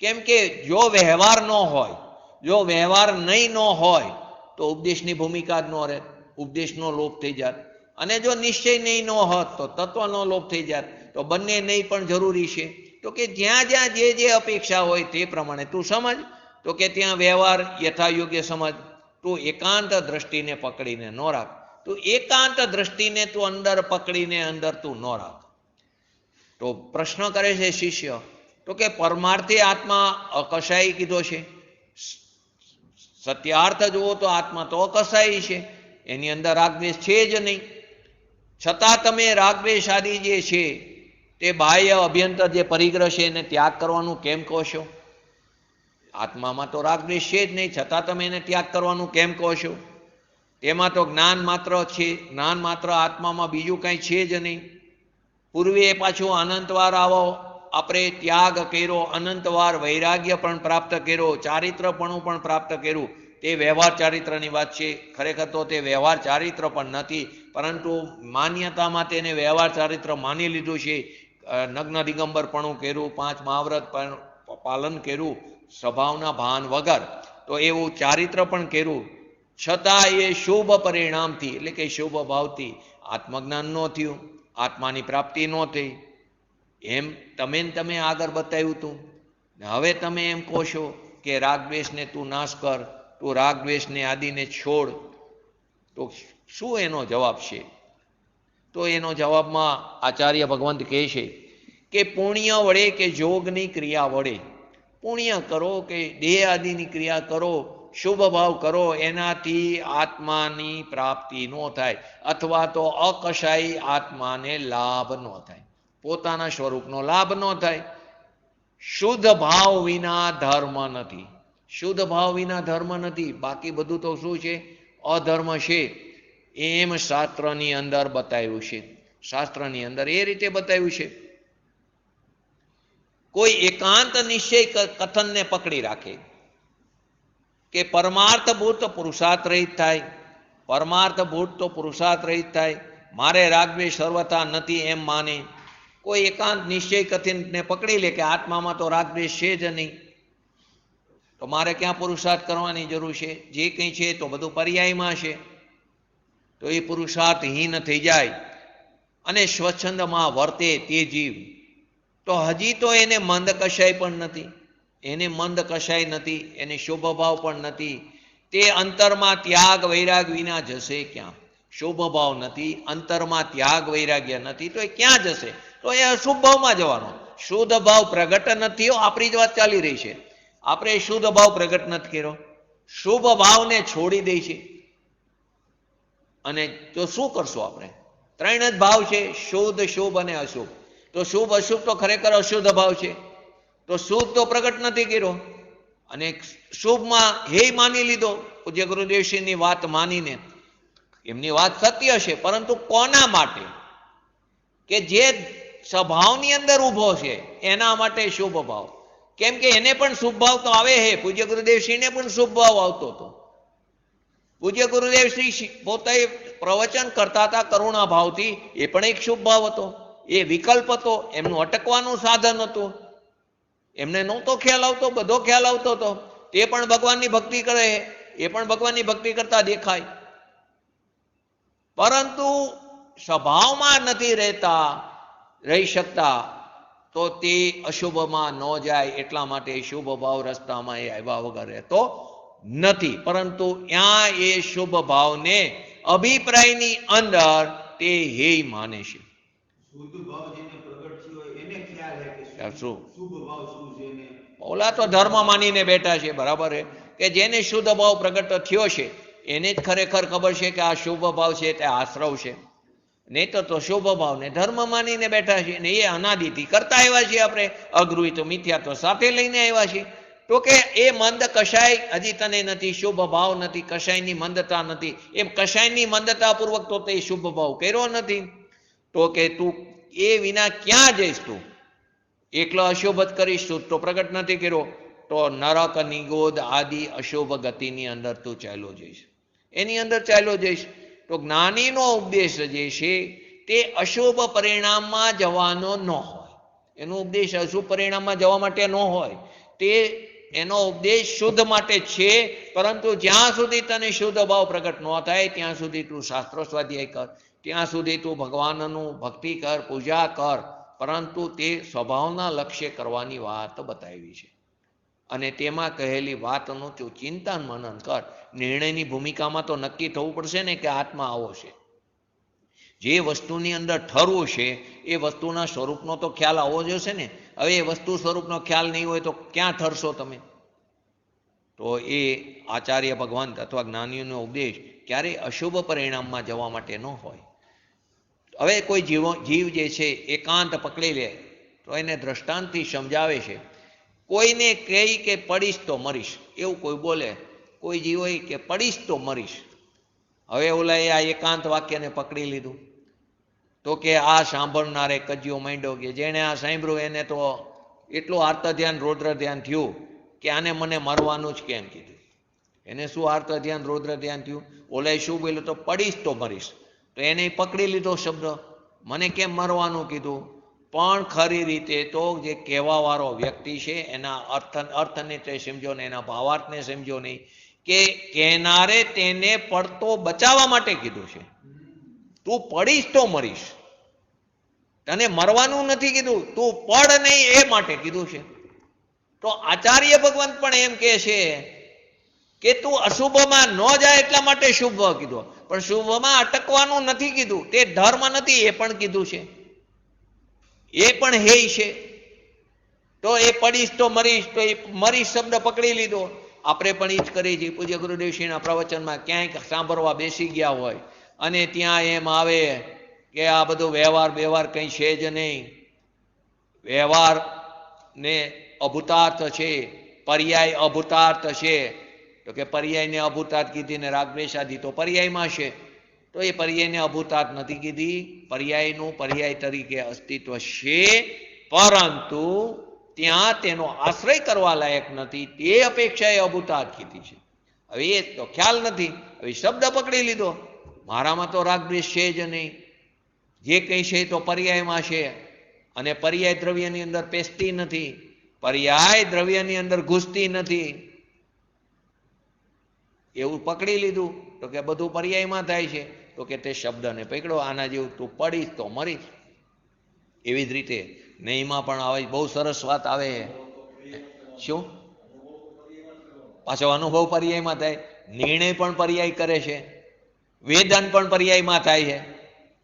A: કેમ કે જો વ્યવહાર ન હોય, જો વ્યવહાર નહીં ન હોય તો ઉપદેશની ભૂમિકા જ ન રહે, ઉપદેશનો લોપ થઈ જાત. અને જો નિશ્ચય નહીં ન હોત તો તત્વનો લોપ થઈ જાત. તો બંને નહીં પણ જરૂરી છે. તો કે જ્યાં જ્યાં જે અપેક્ષા હોય તે પ્રમાણે તું સમજ. તો કે ત્યાં વ્યવહાર યથાયોગ્ય સમજ. તું એકાંત દ્રષ્ટિને પકડીને ન રાખ. તું એકાંત દ્રષ્ટિને તું અંદર પકડીને અંદર તું ન રાખ. તો પ્રશ્ન કરે છે શિષ્ય, તો કે પરમાર્થી આત્મા અકશાયી કીધો છે, સત્યાર્થ જુઓ તો આત્મા તો અકશાયી છે, એની અંદર રાગદ્વેષ છે જ નહીં. છતાં તમે રાગદ્વેષ આદિ જે છે તે બાહ્ય અભ્યંતર જે પરિગ્રહ છે એને ત્યાગ કરવાનું કેમ કહો છો? આત્મામાં તો રાગદ્વેષ છે જ નહીં, છતાં તમે એને ત્યાગ કરવાનું કેમ કહો છો? તેમાં તો જ્ઞાન માત્ર છે, જ્ઞાન માત્ર આત્મામાં બીજું કંઈ છે જ નહીં. પૂર્વે પાછું અનંતવાર આવો આપણે ત્યાગ કર્યો, અનંતવાર વૈરાગ્ય પણ પ્રાપ્ત કર્યો, ચારિત્રપણું પણ પ્રાપ્ત કર્યું. તે વ્યવહાર ચારિત્રની વાત છે. ખરેખર તો તે વ્યવહાર ચારિત્ર પણ નથી, પરંતુ માન્યતામાં તેને વ્યવહાર ચારિત્ર માની લીધું છે. નગ્ન દિગંબરપણું કર્યું, 5 મહાવ્રત પાલન કર્યું સ્વભાવના ભાન વગર, તો એવું ચારિત્ર પણ કર્યું. છતાં એ શુભ પરિણામથી એટલે કે શુભ ભાવથી આત્મજ્ઞાન ન થયું, આત્માની પ્રાપ્તિ ન થઈ. એમ તમે આગળ બતાવ્યું હતું. હવે તમે એમ કહો છો કે રાગદ્વેષને તું નાશ કર, તું રાગદ્વેષને આદિને છોડ. તો શું એનો જવાબ છે? તો એનો જવાબમાં આચાર્ય ભગવંત કહે છે કે પુણ્ય વડે કે જોગની ક્રિયા વડે, પુણ્ય કરો કે દેહ આદિની ક્રિયા કરો, શુભ ભાવ કરો, એનાથી આત્માની પ્રાપ્તિ ન થાય, અથવા તો અકશાયી આત્માને લાભ ન થાય, પોતાના સ્વરૂપનો લાભ ન થાય. શુદ્ધ ભાવ વિના ધર્મ નથી, શુદ્ધ ભાવ વિના ધર્મ નથી. બાકી બધું તો શું છે? અધર્મ છે. એમ શાસ્ત્રની અંદર બતાવ્યું છે. શાસ્ત્રની અંદર એ રીતે બતાવ્યું છે. કોઈ એકાંત નિશ્ચય કથનને પકડી રાખે કે પરમાર્થભૂત પુરુષાર્થ રહિત થાય, પરમાર્થભૂત તો પુરુષાર્થ રહિત થાય, મારે રાગદ્વેષ સર્વથા નથી એમ માને. કોઈ એકાંત નિશ્ચય કથનને પકડી લે કે આત્મામાં તો રાગદ્વેષ છે જ નહીં, તો મારે ક્યાં પુરુષાર્થ કરવાની જરૂર છે? જે કંઈ છે તો બધું પર્યાયમાં છે. તો એ પુરુષાર્થહીન થઈ જાય અને સ્વચ્છંદમાં વર્તે તે જીવ, તો હજી તો એને મંદ કશાય પણ નથી, એને મંદ કશાય નથી, એને શુભ ભાવ પણ નથી. તે અંતરમાં ત્યાગ વૈરાગ વિના જશે ક્યાં? શુભ ભાવ નથી, અંતરમાં ત્યાગ વૈરાગ્ય નથી, તો એ ક્યાં જશે? તો એ અશુભ ભાવમાં જવાનો. શુદ્ધ ભાવ પ્રગટ નથી. આપણી જ વાત ચાલી રહી છે. આપણે શુદ્ધ ભાવ પ્રગટ નથી કર્યો, શુભ ભાવને છોડી દે છે. અને તો શું કરશું આપણે? 3 જ ભાવ છે, શુદ્ધ, શુભ અને અશુભ. તો શુભ અશુભ તો ખરેખર અશુદ્ધ ભાવ છે. તો શુદ્ધ તો પ્રગટ નથી કર્યો અને શુભમાં હે માની લીધો. પૂજ્ય ગુરુદેવશ્રીની વાત માનીને, એમની વાત સત્ય છે, પરંતુ કોના માટે? કે જે સ્વભાવની અંદર ઊભો છે એના માટે શુભ ભાવ. કેમ કે એને પણ શુભ ભાવ તો આવે હે. પૂજ્ય ગુરુદેવશ્રીને પણ શુભ ભાવ આવતો હતો. પૂજ્ય ગુરુદેવશ્રી પોતે પ્રવચન કરતા હતા કરુણા ભાવથી, એ પણ એક શુભ ભાવ હતો. એ વિકલ્પ હતો, એમનું અટકવાનું સાધન હતું. એમને નહોતો ખ્યાલ આવતો, બધો ખ્યાલ આવતો હતો. તે પણ ભગવાનની ભક્તિ કરે, એ પણ ભગવાનની ભક્તિ કરતા દેખાય, પરંતુ સ્વભાવમાં નથી રહી શકતા. તો તે અશુભમાં ન જાય એટલા માટે શુભ ભાવ રસ્તામાં એ આવ્યા વગર રહેતો નથી. પરંતુ ત્યાં એ શુભ ભાવને અભિપ્રાયની અંદર તે હેય માને છે.
B: શુદ્ધ ભાવ જેને પ્રગટ થયો હોય એને ખ્યાલ હે કે
A: શું?
B: શુભ ભાવ શું છે ને
A: ઓલા તો ધર્મ માનીને બેઠા છે, બરાબર છે, કે જેને શુદ્ધ ભાવ પ્રગટ થયો છે એને જ ખરેખર ખબર છે કે આ શુભ ભાવ છે તે આશ્રવ છે. નહીં તો શુભ ભાવને ધર્મ માનીને બેઠા છે ને એ અનાદિથી કરતા આવ્યા છીએ આપણે. અગૃહિત મિથ્યા તો સાથે લઈને આવ્યા છીએ. તો કે એ મંદ કશાય હજી તને નથી, શુભ ભાવ નથી, કશાયની મંદતા નથી. એમ કશાયની મંદતા પૂર્વક તો તે શુભ ભાવ કર્યો નથી. તો કે તું એ વિના ક્યાં જઈશ? તું એકલો અશુભ જ કરીશ, તું તો પ્રગટ નથી કર્યો તો નરક નિગોદ આદિ અશુભ ગતિની અંદર તું ચાલ્યો જઈશ, એની અંદર ચાલ્યો જઈશ. તો જ્ઞાનીનો ઉપદેશ જે છે તે અશુભ પરિણામમાં જવાનો ન હોય. એનો ઉપદેશ અશુભ પરિણામમાં જવા માટે ન હોય. તે એનો ઉપદેશ શુદ્ધ માટે છે. પરંતુ જ્યાં સુધી તને શુદ્ધ ભાવ પ્રગટ ન થાય ત્યાં સુધી તું શાસ્ત્ર સ્વાધ્યાય કર, ત્યાં સુધી તું ભગવાનનું ભક્તિ કર, પૂજા કર. પરંતુ તે સ્વભાવના લક્ષ્ય કરવાની વાત બતાવી છે. અને તેમાં કહેલી વાતનું તું ચિંતન મનન કર. નિર્ણયની ભૂમિકામાં તો નક્કી થવું પડશે ને કે આત્મા આવો છે. જે વસ્તુની અંદર ઠરવું છે એ વસ્તુના સ્વરૂપનો તો ખ્યાલ આવવો જોઈશે ને. હવે એ વસ્તુ સ્વરૂપનો ખ્યાલ નહીં હોય તો ક્યાં ઠરશો તમે? તો એ આચાર્ય ભગવાન અથવા જ્ઞાનીઓનો ઉપદેશ ક્યારેય અશુભ પરિણામમાં જવા માટે ન હોય. હવે કોઈ જીવ જે છે એકાંત પકડી લે તો એને દ્રષ્ટાંતથી સમજાવે છે. કોઈને કહી કે પડીશ તો મરીશ, એવું કોઈ બોલે, કોઈ જીવ હોય કે પડીશ તો મરીશ. હવે ઓલાએ આ એકાંત વાક્યને પકડી લીધું. તો કે આ સાંભળનારે કજિયો માંડ્યો કે જેણે આ સાંભળ્યું એને તો એટલું આર્ત ધ્યાન રૌદ્ર ધ્યાન થયું કે આને મને મરવાનું જ કેમ કીધું. એને શું આર્ત ધ્યાન રૌદ્ર ધ્યાન થયું? ઓલાએ શું બોલ્યું? તો પડીશ તો મરીશ. તો એને પકડી લીધો શબ્દ, મને કેમ મરવાનું કીધું? પણ ખરી રીતે તો જે કહેવાવાળો વ્યક્તિ છે એના અર્થને તે સમજો ને એના ભાવાર્થને સમજો નહીં. કે કહેનારે તેને પડતો બચાવવા માટે કીધું છે. તું પડીશ તો મરીશ, તને મરવાનું નથી કીધું, તું પડ નહીં એ માટે કીધું છે. તો આચાર્ય ભગવાન પણ એમ કહે છે કે તું અશુભમાં ન જાય એટલા માટે શુભ કીધું, પણ શુભમાં અટકવાનું નથી કીધું. તે ધર્મ નથી એ પણ કીધું છે, એ પણ હેય છે. તો એ પડીશ તો મરીશ, તો એ મરીશ શબ્દ પકડી લીધો. આપણે પણ એ જ કરી છીએ. પૂજ્ય ગુરુદેવશ્રીના પ્રવચનમાં ક્યાંય સાંભળવા બેસી ગયા હોય અને ત્યાં એમ આવે કે આ બધું વ્યવહાર કંઈ છે જ નહીં, વ્યવહાર ને અભૂતાર્થ છે, પર્યાય અભૂતાર્થ છે. તો કે પર્યાયને અભૂતાર્થ કીધી ને રાગદ્વેષાદી તો પર્યાયમાં છે. તો એ પર્યાયને અભૂતાર્થ નથી કીધી, પર્યાયનું પર્યાય તરીકે અસ્તિત્વ છે, પરંતુ ત્યાં તેનો આશ્રય કરવા લાયક નથી, તે અપેક્ષાએ અભૂતાર્થ કીધી છે. હવે એ તો ખ્યાલ નથી, હવે શબ્દ પકડી લીધો. મારામાં તો રાગદ્વેષ છે જ નહીં, જે કંઈ છે તો પર્યાયમાં છે, અને પર્યાય દ્રવ્યની અંદર પેસતી નથી, પર્યાય દ્રવ્યની અંદર ઘૂસતી નથી, એવું પકડી લીધું. તો કે બધું પર્યાયમાં થાય છે. તો કે તે શબ્દને પકડો, આના જેવું તું પડીશ તો મરીશ. એવી જ રીતે નહીંમાં પણ આવે, બહુ સરસ વાત આવે. શું? પાછો અનુભવ પર્યાયમાં થાય, નિર્ણય પણ પર્યાય કરે છે, વેદન પણ પર્યાયમાં થાય છે,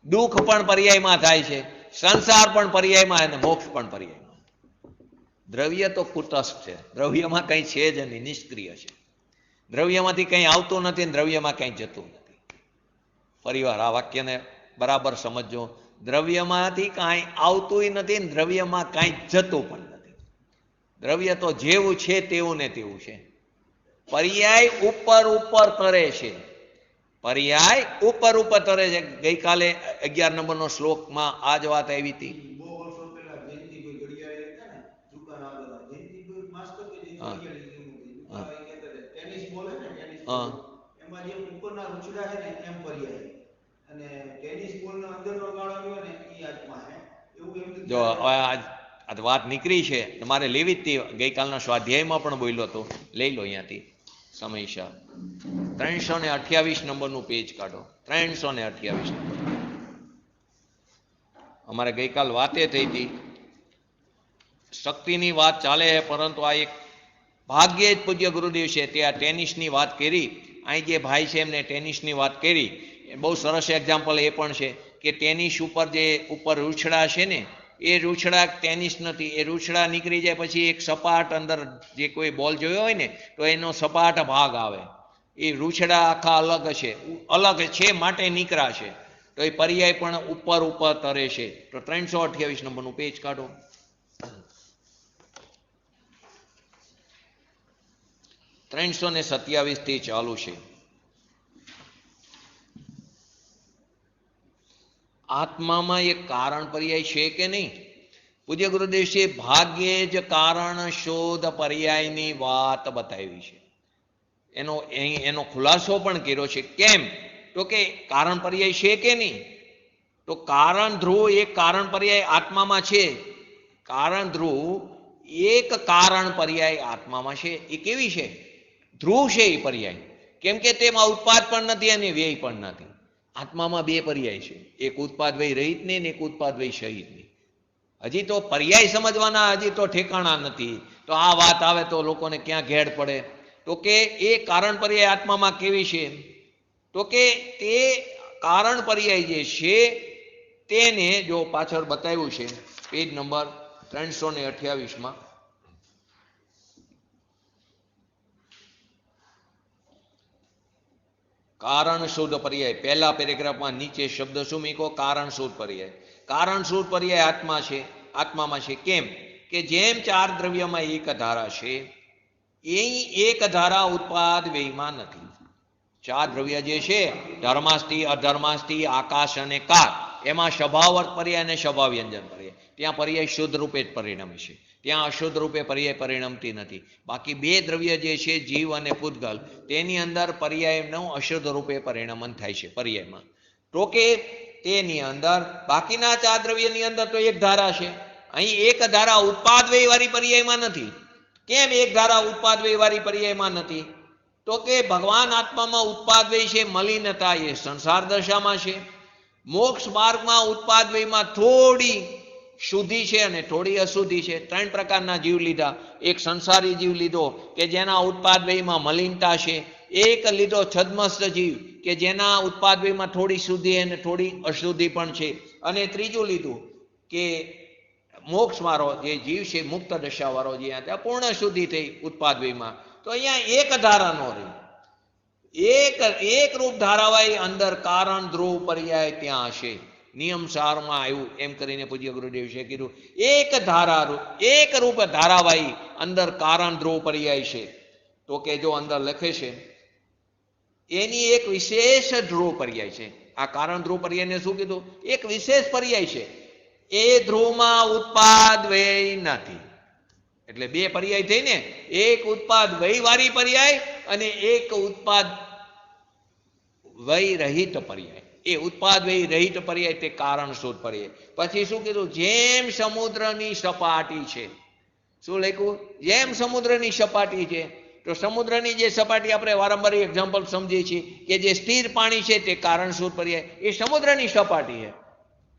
A: દુઃખ પણ પર્યાયમાં થાય છે, સંસાર પણ પર્યાયમાં અને મોક્ષ પણ પર્યાયમાં. દ્રવ્ય તો કુટસ્થ છે, દ્રવ્યમાં કંઈ છે જ નહીં, નિષ્ક્રિય છે. દ્રવ્યમાંથી કંઈ આવતું નથી, દ્રવ્યમાં કંઈ જતું નથી. ફરીવાર આ વાક્યને બરાબર સમજો. દ્રવ્યમાંથી કાંઈ આવતું નથી, દ્રવ્યમાં કાંઈ જતું પણ નથી. દ્રવ્ય તો જેવું છે તેવું ને તેવું છે. પર્યાય ઉપર ઉપર તરે છે, પર્યાય ઉપર ઉપર તરે છે. ગઈકાલે 11 નંબરનો શ્લોકમાં આ જ વાત આવી હતી.
B: બહુ વર્ષો પહેલા જયંતિભાઈ ઘડિયાળી હતા ને, દુકાન આગળ જયંતિભાઈ માસ્ટર કે ટેનિસ બોલે ને, ટેનિસ એમાં જે ઉપરના રૂચડા છે ને એમ પર્યાય, અને ટેનિસ બોલનો અંદરનો ગાળો આવ્યો ને એ આત્મા છે. એવું એમ
A: જો આ વાત નીકળી છે, તમારે લેવી જ હતી. ગઈકાલના સ્વાધ્યાયમાં પણ બોલ્યો હતો, લઈ લો અહીંયાથી સમયસર. 328 નંબરનું પેજ કાઢો, 328 નંબર. અમારે ગઈકાલ વાતે થઈ હતી, શક્તિની વાત ચાલે છે, પરંતુ આ એક ભાગ્યે જ પૂજ્ય ગુરુદેવ છે તે આ ટેનિસની વાત કરી. અહીં જે ભાઈ છે એમને ટેનિસની વાત કરી, બહુ સરસ એક્ઝામ્પલ એ પણ છે કે ટેનિસ ઉપર જે ઉપર રૂછડા છે ને, એ રૂછડા ટેનિસ નથી, એ રૂછડા નીકળી જાય પછી એક સપાટ અંદર જે કોઈ બોલ જોયો હોય ને તો એનો સપાટ ભાગ આવે, એ રૂછડા આખા અલગ છે માટે નીકળ્યા છે. તો એ પર્યાય પણ ઉપર ઉપર તરે છે. તો 328 નંબરનું પેજ કાઢો. 327 થી ચાલુ છે. આત્મામાં એક કારણ પર્યાય છે કે નહીં? પૂજ્ય ગુરુદેવશે ભાગ્યે જ કારણ શોધ પર્યાયની વાત બતાવી છે. એનો ખુલાસો પણ કર્યો છે. કેમ? તો કે કારણ પર્યાય છે કે નહીં? તો કારણ ધ્રુવ એક કારણ પર્યાય આત્મામાં છે. કારણ ધ્રુવ એક કારણ પર્યાય આત્મામાં છે. એ કેવી છે? ધ્રુવ છે એ પર્યાય. કેમ કે તેમાં ઉત્પાદ પણ નથી અને વ્યય પણ નથી. આત્મામાં બે પર્યાય છે, એક ઉત્પાદ વ્યય રહિત ને એક ઉત્પાદ વ્યય સહિત ની. હજી તો પર્યાય સમજવાના હજી તો ઠેકાણા નથી. તો આ વાત આવે તો લોકોને ક્યાં ઘેડ પડે? તો કે એ કારણ પર્યાય આત્મામાં કેવી છે? તો કે તે કારણ પર્યાય જે છે તેને જો પાછળ બતાવ્યું છે પેજ નંબર 328 કારણ શોધ પર્યાય પહેલા પેરેગ્રાફમાં નીચે શબ્દ શું મૂકો? કારણ શોધ પર્યાય. કારણ શોધ પર્યાય આત્મા છે, આત્મામાં છે. કેમ કે જેમ ચાર દ્રવ્યમાં એક ધારા છે, એ એક ધારા ઉત્પાદ વ્યયમાં નથી. ચાર દ્રવ્ય જે છે ધર્માસ્તિ, અધર્માસ્તિ, આકાશ અને કાર, એમાં સ્વભાવર્થ પર્યાય અને સ્વભાવ વ્યંજન પર્યાય, ત્યાં પર્યાય શુદ્ધ રૂપે જ પરિણમે છે, ત્યાં અશુદ્ધ રૂપે પર્યાય પરિણમતી નથી. બાકી બે દ્રવ્ય જે છે જીવ અને પૂતગલ, તેની અંદર પર્યાયનું અશુદ્ધ રૂપે પરિણમન થાય છે પર્યાયમાં. તો કે તેની અંદર બાકીના ચાર દ્રવ્યની અંદર તો એક ધારા છે. અહીં એક ધારા ઉત્પાદ વ્યય વાળી પર્યાયમાં નથી. કેમ એક ધારા ઉત્પાદ વ્યય વાળી પર્યાયમાં નથી? તો કે ભગવાન આત્મામાં ઉત્પાદ વ્યય છે, મલિનતા એ સંસાર દશામાં છે. મોક્ષ માર્ગમાં ઉત્પાદ વ્યયમાં થોડી શુદ્ધિ છે અને થોડી અશુદ્ધિ છે. ત્રણ પ્રકારના જીવ લીધા. એક સંસારી જીવ લીધો કે જેના ઉત્પાદ વ્યયમાં મલિનતા છે. એક લીધો છદ્મસ્ત જીવ કે જેના ઉત્પાદ વ્યયમાં થોડી શુદ્ધિ અને થોડી અશુદ્ધિ પણ છે. અને ત્રીજું લીધું કે મોક્ષ વાળો જે જીવ છે, મુક્ત દશાવાળો, જ્યાં ત્યાં પૂર્ણ શુદ્ધિ થઈ ઉત્પાદ વ્યયમાં. તો અહીંયા એક ધારા નો રહી, એક રૂપ ધારાવાય અંદર કારણ ધ્રુવ પર્યાય ત્યાં હશે. નિયમ સારમાં આવ્યું એમ કરીને પૂજ્ય ગુરુદેવ છે કીધું એક ધારા એક રૂપ ધારાવાહી અંદર કારણ ધ્રુવ પર્યાય છે. તો કે જો અંદર લખે છે એની એક વિશેષ ધ્રુવ પર્યાય છે. આ કારણ ધ્રુવ પર્યાયને શું કીધું? એક વિશેષ પર્યાય છે. એ ધ્રુવમાં ઉત્પાદ વ્યય નથી. એટલે બે પર્યાય થઈ ને, એક ઉત્પાદ વ્યય વાળી પર્યાય અને એક ઉત્પાદ વ્યય રહિત પર્યાય. એ ઉત્પાદ વ્યય રહિત પર્યાય તે કારણ શોધ પર્યાય. પછી શું કીધું? જેમ સમુદ્રની સપાટી છે. શું લખ્યું? જેમ સમુદ્રની સપાટી છે. તો સમુદ્રની જે સપાટી આપણે વારંવાર એક્ઝામ્પલ સમજીએ છીએ કે જે સ્થિર પાણી છે તે કારણ શોધ પર્યાય, એ સમુદ્રની સપાટી છે.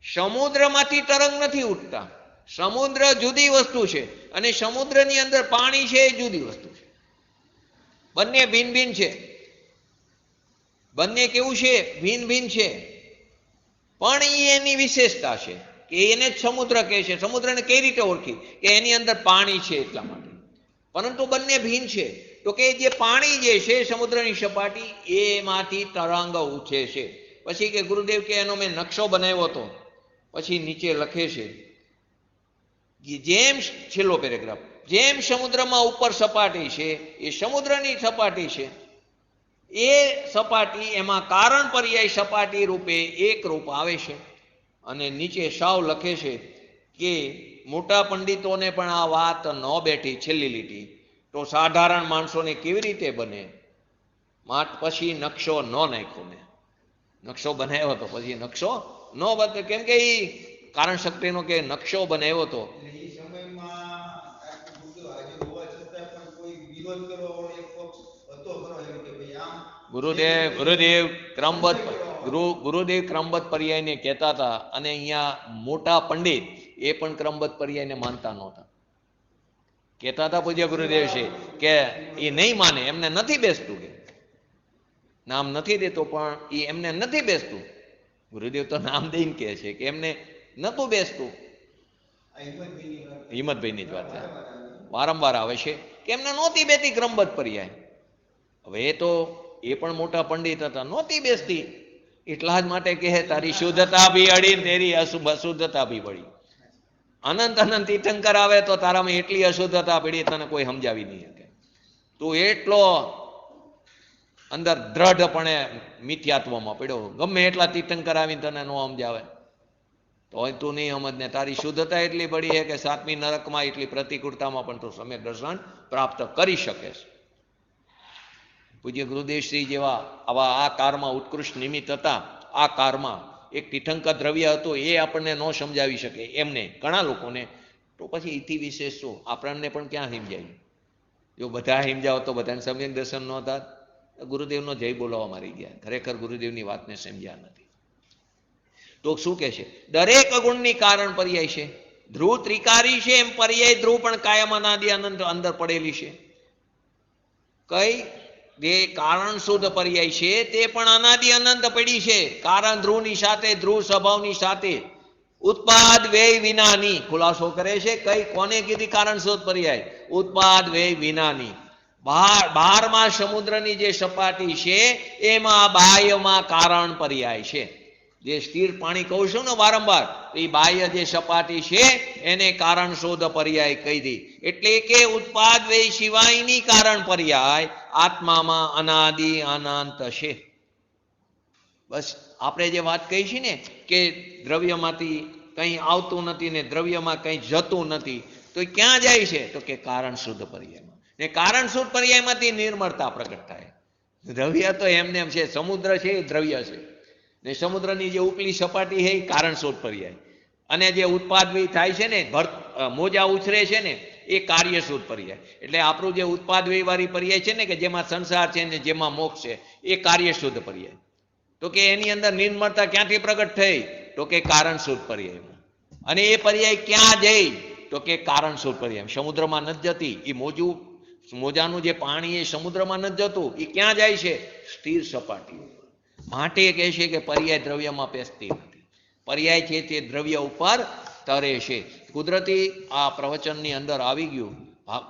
A: સમુદ્રમાંથી તરંગ નથી ઉઠતા. સમુદ્ર જુદી વસ્તુ છે અને સમુદ્રની અંદર પાણી છે એ જુદી વસ્તુ છે. બંને ભિન્ન ભિન્ન છે. બંને કેવું છે? ભિન્ન ભિન્ન છે. પણ એ એની વિશેષતા છે કે એને જ સમુદ્ર કહે છે. સમુદ્રને કઈ રીતે ઓળખી? કે એની અંદર પાણી છે એટલા માટે. પરંતુ બંને ભિન્ન છે. તો કે જે પાણી જે છે સમુદ્રની સપાટી, એમાંથી તરંગ ઉઠે છે. પછી કે ગુરુદેવ કે એનો મેં નકશો બનાવ્યો હતો. પછી નીચે લખે છે જેમ છેલ્લો પેરેગ્રાફ, જેમ સમુદ્રમાં ઉપર સપાટી છે, એ સમુદ્રની સપાટી છે, એ સપાટી એમાં કારણ પર્યાય સપાટી રૂપે એક રૂપ આવે છે. અને નીચે સાવ લખે છે કે મોટા પંડિતોને પણ આ વાત ન બેઠી. છેલ્લી લીટી તો સાધારણ માણસોને કેવી રીતે બને? પછી નકશો ન નાખ્યો મેં. નકશો બનાવ્યો હતો, પછી નકશો ન બને. કેમ કે એ કારણ શક્તિનો કે નકશો બનાવ્યો હતો. ગુરુદેવ ક્રમબદ્ધ પર્યાયને કહેતા હતા. અને અહીંયા મોટા પંડિત એ પણ ક્રમબદ્ધ પર્યાયને માનતા નહોતા. કહેતા હતા પૂજ્ય ગુરુદેવ છે કે એ નહીં માને, એમને નથી બેસતું, કે નામ નથી દેતો, પણ એ એમને નથી બેસતું. ગુરુદેવ તો નામ દઈને કહે છે કે એમને નહોતું બેસતું. હિંમતભાઈની જ વાત છે, વારંવાર આવે છે કે એમને નહોતી બેસતી ક્રમબદ્ધ પર્યાય. હવે એ પણ મોટા પંડિત હતા, નહોતી બેસતી. એટલા જ માટે કહે તારી શુદ્ધતા બી અડી, તેરી અશુદ્ધતા બી પડી. અનંત અનંત તીર્થંકર આવે તો તારામાં એટલી અશુદ્ધતા પડી તને કોઈ સમજાવી નહીં શકે. તું એટલો અંદર દ્રઢપણે મિથ્યાત્વમાં પડ્યો, ગમે એટલા તીર્થંકર આવીને તને ન સમજાવે તો તું નહીં સમજ ને. તારી શુદ્ધતા એટલી પડી છે કે 7મી નરકમાં એટલી પ્રતિકૂળતામાં પણ તું સમ્યક દર્શન પ્રાપ્ત કરી શકે. પૂજ્ય ગુરુદેવશ્રી જેવા આવા આ કાળમાં ઉત્કૃષ્ટ નિમિત્ત હતા. આ કાળમાં એક તીર્થંકર દ્રવ્ય હતું, એ આપણને ન સમજાવી શકે એમને ઘણા લોકોને, તો પછી ઇતિ વિશેષ શું? આપણને પણ ક્યાં સમજાય? જો બધા સમજાવો તો બધાને સમ્યક દર્શન ન હતા. ગુરુદેવનો જય બોલાવવા મારી ગયા, ખરેખર ગુરુદેવની વાતને સમજ્યા નથી. તો શું કહે છે? દરેક ગુણની કારણ પર્યાય છે. ધ્રુવ ત્રિકારી છે, એમ પર્યાય ધ્રુવ પણ કાયમ અનાદિ અનંત અંદર પડેલી છે. કઈ જે કારણ શુદ્ધ પર્યાય છે તે પણ અનાદિ અનંત પડી છે. કારણ ધ્રુવની સાથે, ધ્રુવ સ્વભાવની સાથે ઉત્પાદ વ્યય વિનાની. ખુલાસો કરે છે કઈ કોને કીધી કારણ શુદ્ધ પર્યાય? ઉત્પાદ વ્યય વિનાની. બહારમાં સમુદ્રની જે સપાટી છે એમાં બાહ્યમાં કારણ પર્યાય છે. જે સ્થિર પાણી કહું છું ને વારંવાર, એ બાહ્ય જે સપાટી છે એને કારણ શોધ પર્યાય કહી દી. એટલે કે ઉત્પાદ વ્યય સિવાયની કારણ પર્યાય આત્મામાં અનાદિ અનંત છે. બસ આપણે જે વાત કહી છે ને કે દ્રવ્યમાંથી કંઈ આવતું નથી ને દ્રવ્યમાં કંઈ જતું નથી, તો ક્યાં જાય છે? તો કે કારણ શુદ્ધ પર્યાયમાં. ને કારણ શુદ્ધ પર્યાયમાંથી નિર્મળતા પ્રગટ થાય. દ્રવ્ય તો એમને એમ છે, સમુદ્ર છે એ દ્રવ્ય છે, ને સમુદ્રની જે ઉપલી સપાટી છે એ કારણ શુદ્ધ પર્યાય, અને જે ઉત્પાદવી થાય છે ને, મોજા ઉછરે છે ને, એ કાર્ય શુદ્ધ પર્યાય. એટલે આપણું જે ઉત્પાદવી વાળી પર્યાય છે ને કે જેમાં સંસાર છે ને જેમાં મોક્ષ છે, એ કાર્ય શુદ્ધ પર્યાય. તો કે એની અંદર નિર્મળતા ક્યાંથી પ્રગટ થઈ? તો કે કારણ શુદ્ધ પર્યાયમાં. અને એ પર્યાય ક્યાં જઈ? તો કે કારણ શુદ્ધ પર્યાય. સમુદ્રમાં નથી જતી એ મોજાનું જે પાણી એ સમુદ્રમાં નથી જતું, એ ક્યાં જાય છે? સ્થિર સપાટી. માટે કહે છે કે પર્યાય દ્રવ્યમાં પેસતી નથી, પર્યાય છે તે દ્રવ્ય ઉપર તરે છે. કુદરતી આ પ્રવચનની અંદર આવી ગયું.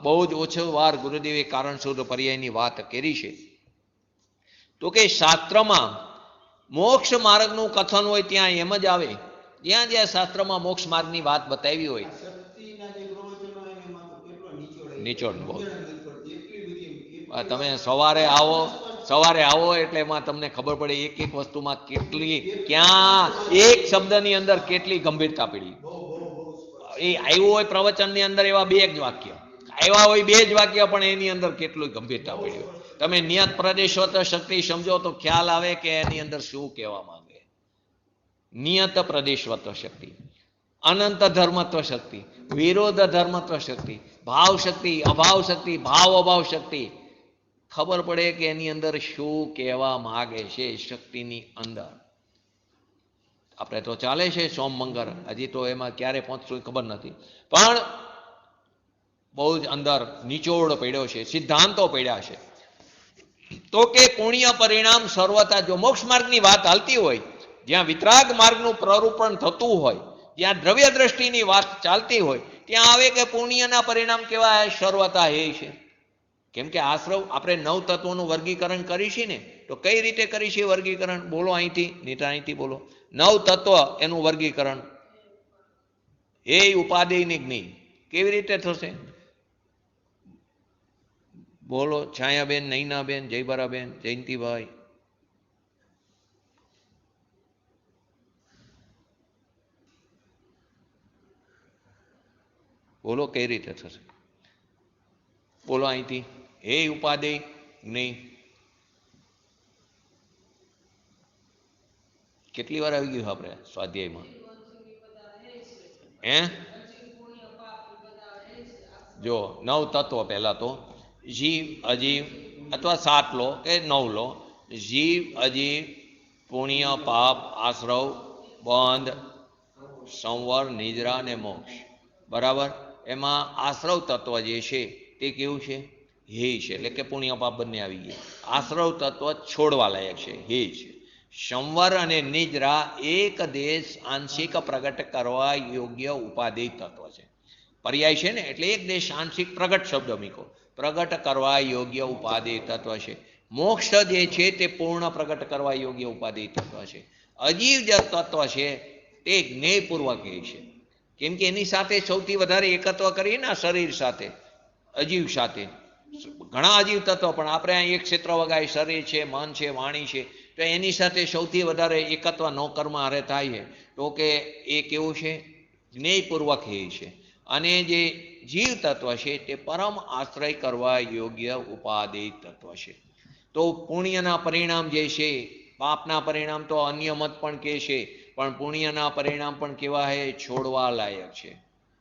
A: બહુ જ ઓછો વાર ગુરુદેવે કારણ શુદ્ધ પર્યાયની વાત કરી છે. તો કે શાસ્ત્રમાં મોક્ષ માર્ગનું કથન હોય ત્યાં એમ જ આવે, જ્યાં જ્યાં શાસ્ત્રમાં મોક્ષ માર્ગની વાત બતાવી હોય. નિચોડ બહુ. તમે સવારે આવો એટલે એમાં તમને ખબર પડે એક એક વસ્તુમાં કેટલી, ક્યાં એક શબ્દની અંદર કેટલી ગંભીરતા પડી. એ આવ્યું હોય પ્રવચનની અંદર એવા 2 જ વાક્ય આવ્યા હોય, 2 જ વાક્ય, પણ એની અંદર કેટલી ગંભીરતા પડી. તમે નિયત પ્રદેશવત શક્તિ સમજો તો ખ્યાલ આવે કે એની અંદર શું કહેવા માંગે. નિયત પ્રદેશવત શક્તિ, અનંત ધર્મત્વ શક્તિ, વિરોધ ધર્મત્વ શક્તિ, ભાવ શક્તિ, અભાવ શક્તિ, ભાવ અભાવ શક્તિ. ખબર પડે કે એની અંદર શું કહેવા માંગે છે શક્તિની અંદર. આપણે તો ચાલે છે સોમ મંગળ, હજી તો એમાં ક્યારે પહોંચશું ખબર નથી, પણ બહુ જ અંદર નિચોડ પડ્યો છે, સિદ્ધાંતો પડ્યા છે. તો કે પુણ્ય પરિણામ સર્વતા. જો મોક્ષ માર્ગની વાત હાલતી હોય, જ્યાં વિતરાગ માર્ગનું પ્રરૂપણ થતું હોય, જ્યાં દ્રવ્ય દ્રષ્ટિની વાત ચાલતી હોય, ત્યાં આવે કે પુણ્યના પરિણામ કેવા સર્વતા હે છે. કેમ કે આશ્રવ આપણે 9 તત્વોનું વર્ગીકરણ કરીશી ને, તો કઈ રીતે કરીશી વર્ગીકરણ? બોલો અહીંથી, નીતા અહીંથી બોલો. 9 તત્વ એનું વર્ગીકરણ એ ઉપાધિ નિગ્નિ કેવી રીતે થશે? બોલો છાયાબેન, નૈનાબેન, જયબરાબેન, જયંતિભાઈ. બોલો કઈ રીતે થશે? બોલો અહીંથી. હે ઉપાધિ નહીં. કેટલી વાર આવી ગયું આપણે સ્વાધ્યાયમાં? જો 9 તત્વો. પહેલા તો જીવ, અજીવ, અથવા 7 લો કે 9 લો. જીવ, અજીવ, પુણ્ય, પાપ, આશ્રવ, બંધ, સંવર, નિદ્રા ને મોક્ષ. બરાબર. એમાં આશ્રવ તત્વ જે છે તે કેવું છે? હેય છે એટલે કે પુણ્ય પાપ બંને આવી ગયા. આશ્રવ તત્વ છોડવા લાયક છે, હેય છે. સંવર અને નિદ્રા એક દેશ આંશિક પ્રગટ કરવા યોગ્ય ઉપાદેય તત્વ છે. પર્યાય છે ને એટલે એક દેશ આંશિક પ્રગટ શબ્દ મૂકો, પ્રગટ કરવા યોગ્ય ઉપાદેય તત્વ છે. મોક્ષ જે છે તે પૂર્ણ પ્રગટ કરવા યોગ્ય ઉપાદેય તત્વ છે. અજીવ જે તત્વ છે તે જ્ઞેયપૂર્વક એ છે, કેમ કે એની સાથે સૌથી વધારે એકત્વ કરીએ ને શરીર સાથે, અજીવ સાથે. ઘણા અજીવ તત્વ પણ આપણે અહીં એક ક્ષેત્ર વગાય, શરીર છે, મન છે, વાણી છે, તો એની સાથે સૌથી વધારે એકત્વ નો કર્મ હારે થાય છે તો કે એ કેવું છે? જ્ઞેયપૂર્વક એ છે. અને જે જીવ તત્વ છે તે પરમ આશ્રય કરવા યોગ્ય ઉપાદેય તત્વ છે. તો પુણ્યના પરિણામ જે છે, પાપના પરિણામ તો અન્ય મત પણ કહે છે, પણ પુણ્યના પરિણામ પણ કેવા છે? છોડવા લાયક છે.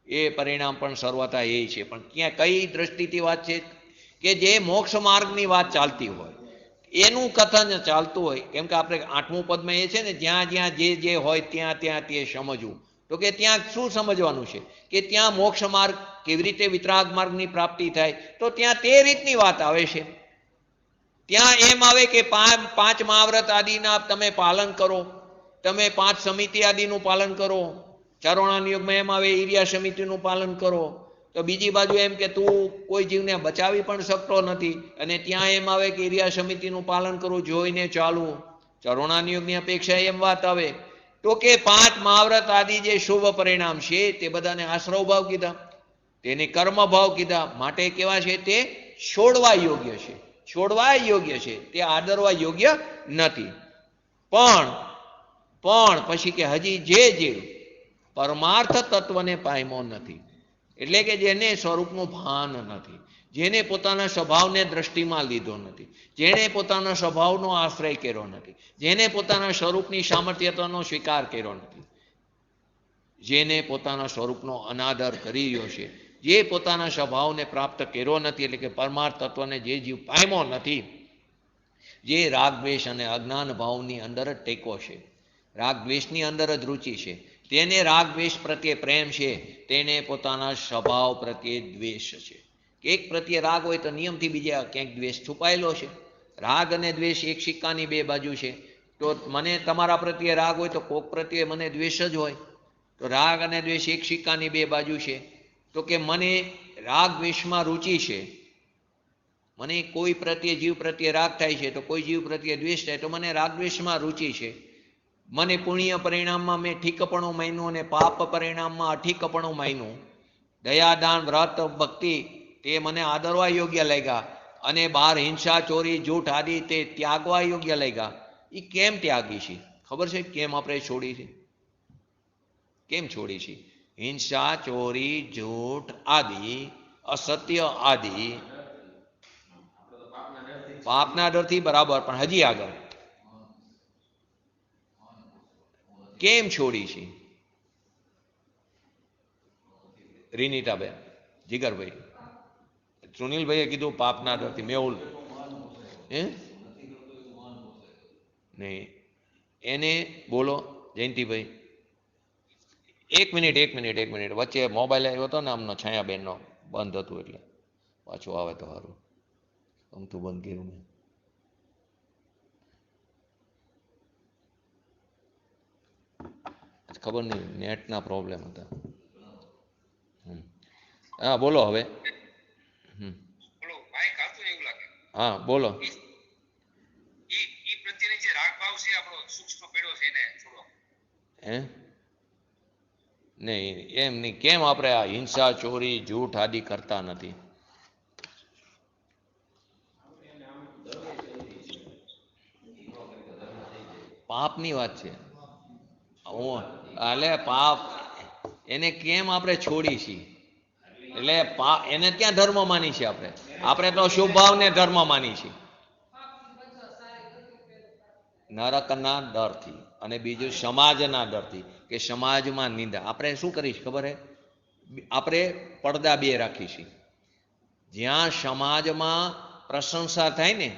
A: એ પરિણામ પણ સર્વથા એ છે. પણ ક્યાં કઈ દ્રષ્ટિથી વાત છે? કે જે મોક્ષ માર્ગની વાત ચાલતી હોય એનું કથન ચાલતું હોય. કેમ કે આપણે 8મું પદમાં એ છે ને, જ્યાં જ્યાં જે હોય ત્યાં ત્યાં તે સમજવું. તો કે ત્યાં શું સમજવાનું છે? કે ત્યાં મોક્ષ માર્ગ કેવી રીતે વિતરાગ માર્ગની પ્રાપ્તિ થાય, તો ત્યાં તે રીતની વાત આવે છે. ત્યાં એમ આવે કે 5 મહાવ્રત આદિના તમે પાલન કરો, તમે 5 સમિતિ આદિનું પાલન કરો. ચારોણાના યુગમાં એમ આવે ઈર્યા સમિતિનું પાલન કરો. તો બીજી બાજુ એમ કે તું કોઈ જીવને બચાવી પણ શકતો નથી, અને ત્યાં એમ આવે કે ઈર્યા સમિતિનું પાલન કરવું, જોઈને ચાલવું. ચારોણાના યુગની અપેક્ષા એમ વાત આવે તો કે 5 મહાવ્રત આદિ જે શુભ પરિણામ છે તે બધાને આશ્રવ ભાવ કીધા, તેને કર્મ ભાવ કીધા. માટે કેવા છે? તે છોડવા યોગ્ય છે, છોડવા યોગ્ય છે, તે આદરવા યોગ્ય નથી. પણ પછી કે હજી જે જીવ પરમાર્થ તત્વને પામ્યો નથી, એટલે કે જેને સ્વરૂપનું ભાન નથી, જેને પોતાના સ્વભાવને દ્રષ્ટિમાં લીધો નથી, જેને પોતાના સ્વભાવનો આશ્રય કર્યો નથી, જેને પોતાના સ્વરૂપની સામર્થ્યતાનો સ્વીકાર કર્યો નથી, જેને પોતાના સ્વરૂપનો અનાદર કરી રહ્યો છે, જે પોતાના સ્વભાવને પ્રાપ્ત કર્યો નથી, એટલે કે પરમાર્થ તત્વને જે જીવ પામ્યો નથી, જે રાગ દ્વેષ અને અજ્ઞાન ભાવની અંદર જ ટેકો છે, રાગ દ્વેષની અંદર જ રુચિ છે, તેને રાગ દ્વેષ પ્રત્યે પ્રેમ છે, તેને પોતાના સ્વભાવ પ્રત્યે દ્વેષ છે. એક પ્રત્યે રાગ હોય તો નિયમથી બીજા ક્યાંક દ્વેષ છુપાયેલો છે. રાગ અને દ્વેષ એક સિક્કાની બે બાજુ છે. તો મને તમારા પ્રત્યે રાગ હોય તો કોક પ્રત્યે મને દ્વેષ જ હોય. તો રાગ અને દ્વેષ એક સિક્કાની બે બાજુ છે. તો કે મને રાગ દ્વેષમાં રુચિ છે, મને કોઈ પ્રત્યે જીવ પ્રત્યે રાગ થાય છે તો કોઈ જીવ પ્રત્યે દ્વેષ થાય તો મને રાગ દ્વેષમાં રુચિ છે. મને પુણ્ય પરિણામમાં મેં ઠીકપણું માન્યું અને પાપ પરિણામમાં અઠીકપણું માન્યું. દયાદાન વ્રત ભક્તિ તે મને આદરવા યોગ્ય લાગ્યા, અને બહાર હિંસા ચોરી જૂઠ આદિ તે ત્યાગવા યોગ્ય લાગ્યા. એ કેમ ત્યાગી છે? ખબર છે કેમ આપણે છોડી છે? કેમ છોડી છે? હિંસા ચોરી જૂઠ આદિ અસત્ય આદિ પાપના ડરથી બરાબર, પણ હજી આગળ કેમ છોડી છે? રીનિતાબેન, જીગરભાઈ, સુનિલભાઈએ કીધું પાપના ડરથી. મેહુલ નહીં, એને બોલો. જયંતિભાઈ, એક મિનિટ વચ્ચે મોબાઈલ આવ્યો હતો ને આમનો, છાયાબેનનો બંધ હતું એટલે પાછું આવે તો સારું. અમથું બંધ કર્યું મેં. ખબર નહીં, નેટના પ્રોબ્લેમ હતા. હા બોલો હવે. હા બોલો. હે નહીં, એમ નહીં. કેમ આપણે આ હિંસા ચોરી જૂઠ આદિ કરતા નથી? પાપની વાત છે. એટલે પાપ એને કેમ આપણે છોડી છીએ? એટલે એને ક્યાં ધર્મ માની છે? આપણે તો શુભ ભાવને ધર્મ માની છીએ. નરકના ડરથી, અને બીજું સમાજના ડરથી કે સમાજમાં નિંદા. આપણે શું કરીશ ખબર હે? આપણે પડદા બે રાખીશું. જ્યાં સમાજમાં પ્રશંસા થાય ને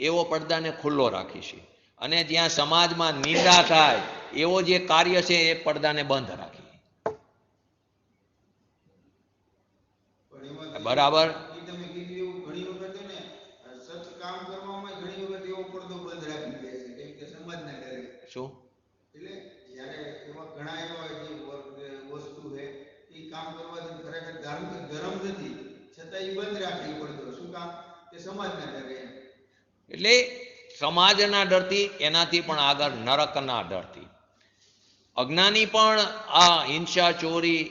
A: એવો પડદાને ખુલ્લો રાખીશું, અને જ્યાં સમાજમાં નિંદા થાય એવો જે કાર્ય છે એ પડદાને બંધ રાખી. બરાબર.
B: તમે કીધું એવું ઘણી વખત છે ને કામ કરવાથી ખરેખર ધાર્મિક ગરમ નથી, છતાં એ બંધ રાખવી પડતો. શું કામ? કે સમાજના ડરે એમ.
A: એટલે સમાજના ડરથી, એનાથી પણ આગળ નરકના ડરથી. અજ્ઞાની પણ આ હિંસા, ચોરી,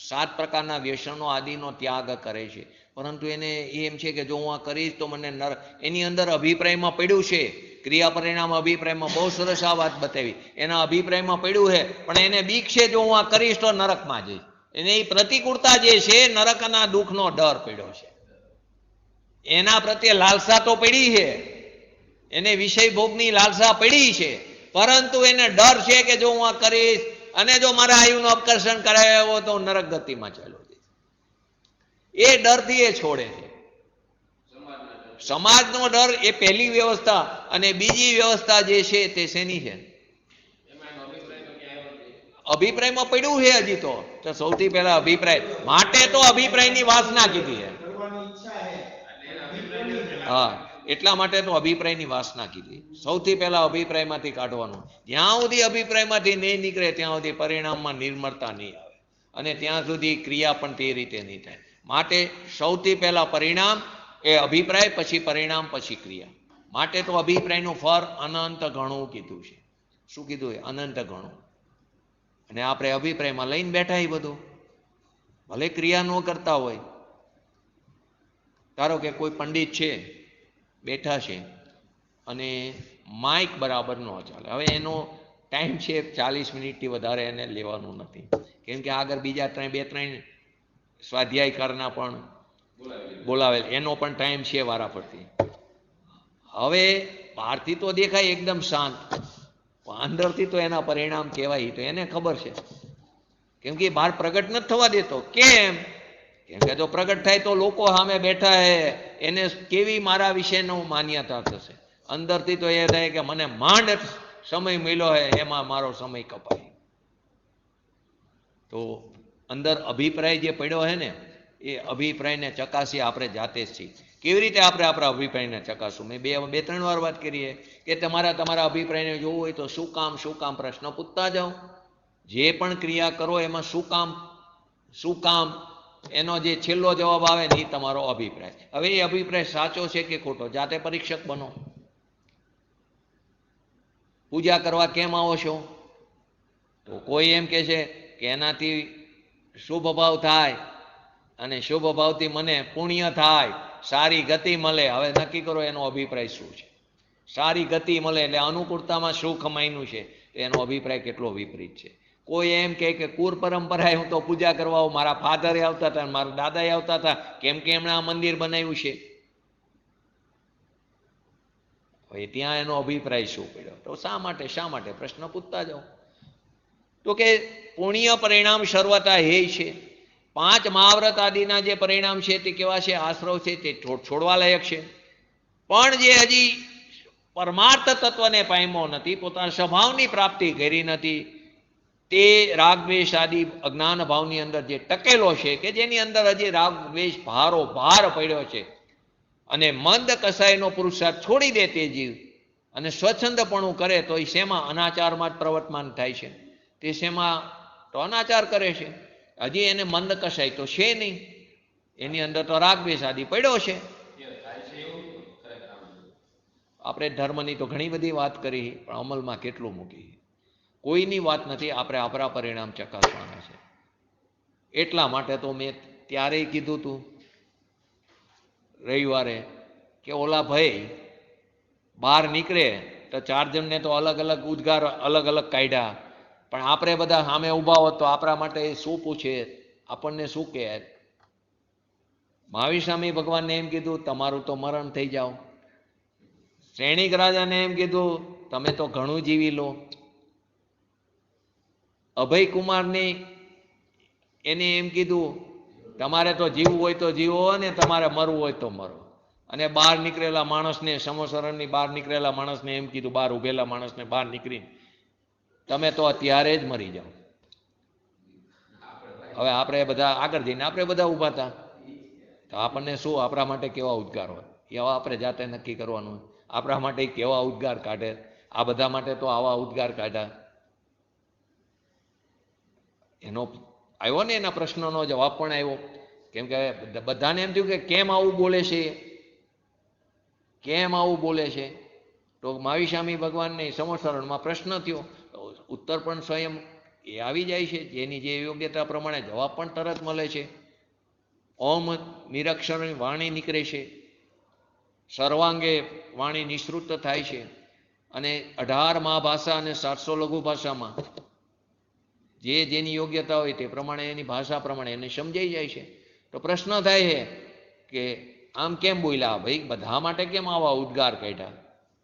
A: 7 પ્રકારના વ્યસનો આદિનો ત્યાગ કરે છે, પરંતુ એને એમ છે કે જો હું આ કરીશ તો મને નરક. એની અંદર અભિપ્રાયમાં પડ્યું છે, ક્રિયા પરિણામ અભિપ્રાયમાં બહુ સરસ આ વાત બતાવી. એના અભિપ્રાયમાં પડ્યું છે, પણ એને બીક છે જો હું આ કરીશ તો નરકમાં જઈશ. એને એ પ્રતિકૂળતા જે છે, નરકના દુઃખનો ડર પડ્યો છે. એના પ્રત્યે લાલસા તો પડી છે, એને વિષય ભોગની લાલસા પડી છે, પરંતુ એને ડર છે કે જો હું આ કરીશ અને જો મારા આયુનું અપકર્ષણ કરાયો તો નરક ગતિમાં ચાલ્યો જઈશ. એ ડરથી એ છોડે છે. સમાજનો ડર એ પહેલી વ્યવસ્થા. અને બીજી વ્યવસ્થા જે છે તે શેની છે? અભિપ્રાયમાં પડ્યું છે હજી તો સૌથી પહેલા અભિપ્રાય માટે તો અભિપ્રાયની વાસના કીધી છે. હા, એટલા માટે તો અભિપ્રાયની વાસના કીધી. સૌથી પહેલા અભિપ્રાયમાંથી કાઢવાનું. જ્યાં સુધી અભિપ્રાયમાંથી નહીં નીકળે ત્યાં સુધી પરિણામમાં નિર્મળતા નહીં આવે, અને ત્યાં સુધી ક્રિયા પણ તે રીતે નહીં થાય. માટે સૌથી પહેલા પરિણામ એ અભિપ્રાય, પછી પરિણામ, પછી ક્રિયા. માટે તો અભિપ્રાયનું ફળ અનંત ઘણું કીધું છે. શું કીધું? એ અનંત ઘણું. અને આપણે અભિપ્રાયમાં લઈને બેઠા એ બધું, ભલે ક્રિયા ન કરતા હોય. ધારો કે કોઈ પંડિત છે, બેઠા છે, અને માઇક બરાબર ન ચાલે. હવે એનો ટાઈમ છે 40 મિનિટથી વધારે એને લેવાનું નથી, કેમ કે આગળ બીજા 2-3 સ્વાધ્યાયકારના પણ બોલાવેલ, એનો પણ ટાઈમ છે વારાફરતી. હવે બહારથી તો દેખાય એકદમ શાંત, અંદરથી તો એના પરિણામ કહેવાય તો એને ખબર છે, કેમ કે બહાર પ્રગટ નથી થવા દેતો. કેમ? કેમ કે જો પ્રગટ થાય તો લોકો સામે બેઠા હે, એને કેવી મારા વિશેનો માન્યતા થશે. અંદરથી તો એ થાય કે મને માંડ સમય મળ્યો હે, એમાં મારો સમય કપાય. તો અંદર અભિપ્રાય જે પડ્યો હે ને, એ અભિપ્રાયને ચકાસી આપણે જાતે જ છીએ. કેવી રીતે આપણે આપણા અભિપ્રાયને ચકાસવું? મેં 2-3 વાર વાત કરીએ કે તમારા અભિપ્રાયને જોવું હોય તો શું કામ પ્રશ્ન પૂછતા જાઓ. જે પણ ક્રિયા કરો એમાં શું કામ એનો જે છેલ્લો જવાબ આવે ને એ તમારો અભિપ્રાય. હવે એ અભિપ્રાય સાચો છે કે ખોટો, જાતે પરીક્ષક બનો. પૂજા કરવા કેમ આવો છો? તો કોઈ એમ કહે છે કે એનાથી શુભ ભાવ થાય, અને શુભ ભાવથી મને પુણ્ય થાય, સારી ગતિ મળે. હવે નક્કી કરો એનો અભિપ્રાય શું છે. સારી ગતિ મળે એટલે અનુકૂળતામાં સુખ માન્યું છે, એનો અભિપ્રાય કેટલો વિપરીત છે. કોઈ એમ કે કુર પરંપરાએ હું તો પૂજા કરવા આવું, મારા ફાધરે આવતા હતા, મારા દાદાએ આવતા હતા, કેમ કે એમણે આ મંદિર બનાવ્યું છે. હવે ત્યાં એનો અભિપ્રાય શું પડ્યો? તો શા માટે પ્રશ્ન પૂછતા જાઓ. તો કે પુણ્ય પરિણામ સર્વતા હે છે. 5 મહાવ્રત આદિના જે પરિણામ છે તે કેવા છે? આશ્રવ છે, તે છોડવા લાયક છે. પણ જે હજી પરમાર્થ તત્વને પામ્યો નથી, પોતાના સ્વભાવની પ્રાપ્તિ કરી નથી, તે રાગ દ્વેષ આદિ અજ્ઞાન ભાવની અંદર જે ટકેલો છે, કે જેની અંદર હજી રાગ દ્વેષ ભાર પડ્યો છે, અને મંદ કસાયનો પુરુષાર્થ છોડી દે તે જીવ અને સ્વચ્છંદપણું કરે તો એ શેમાં? અનાચારમાં જ પ્રવર્તમાન થાય છે. તે શેમાં? તો અનાચાર કરે છે. હજી એને મંદ કસાય તો છે નહીં, એની અંદર તો રાગ દ્વેષ આદિ પડ્યો છે. આપણે ધર્મની તો ઘણી બધી વાત કરી, પણ અમલમાં કેટલું મૂકી? કોઈની વાત નથી. આપણે આપણા પરિણામ ચકાસવાના છે. એટલા માટે તો મેં ત્યારેય કીધું હતું રવિવારે કે ઓલા ભાઈ બહાર નીકળે તો 4 જણને તો અલગ અલગ ઉદ્ગાર અલગ કાઢ્યા, પણ આપણે બધા સામે ઊભા હોત તો આપણા માટે શું પૂછે, આપણને શું કહે? મહાવીર સ્વામી ભગવાનને એમ કીધું તમારું તો મરણ થઈ જાઓ. શ્રેણિક રાજાને એમ કીધું તમે તો ઘણું જીવી લો. અભય કુમારને એને એમ કીધું તમારે તો જીવવું હોય તો જીવો, ને તમારે મરવું હોય તો મરો. અને બહાર નીકળેલા માણસને, સમોસરણની બહાર નીકળેલા માણસને એમ કીધું, બહાર ઉભેલા માણસને બહાર નીકળીને તમે તો અત્યારે જ મરી જાઓ. હવે આપણે બધા આગળ જઈને આપણે બધા ઊભા હતા, તો આપણને શું, આપણા માટે કેવા ઉદ્ગાર હોય એવા આપણે જાતે નક્કી કરવાનું. આપણા માટે કેવા ઉદ્ગાર કાઢે? આ બધા માટે તો આવા ઉદ્ગાર કાઢ્યા. એનો આવ્યો ને એના પ્રશ્નનો જવાબ પણ આવ્યો. કેમ કે બધાને એમ થયું કે કેમ આવું બોલે છે, કેમ આવું બોલે છે. તો મહાવીર ભગવાનને સમસરણમાં પ્રશ્ન થયો, ઉત્તર પણ સ્વયં એ આવી જાય છે, જેની જે યોગ્યતા પ્રમાણે જવાબ પણ તરત મળે છે. ઓમ નિરક્ષરની વાણી નીકળે છે, સર્વાંગે વાણી નિસૃત થાય છે, અને 18 મહાભાષા અને 700 લઘુ ભાષામાં જે જેની યોગ્યતા હોય તે પ્રમાણે એની ભાષા પ્રમાણે એને સમજાઈ જાય છે. તો પ્રશ્ન થાય છે કે આમ કેમ બોલ્યા ભાઈ, બધા માટે કેમ આવા ઉદ્ગાર કાઢ્યા,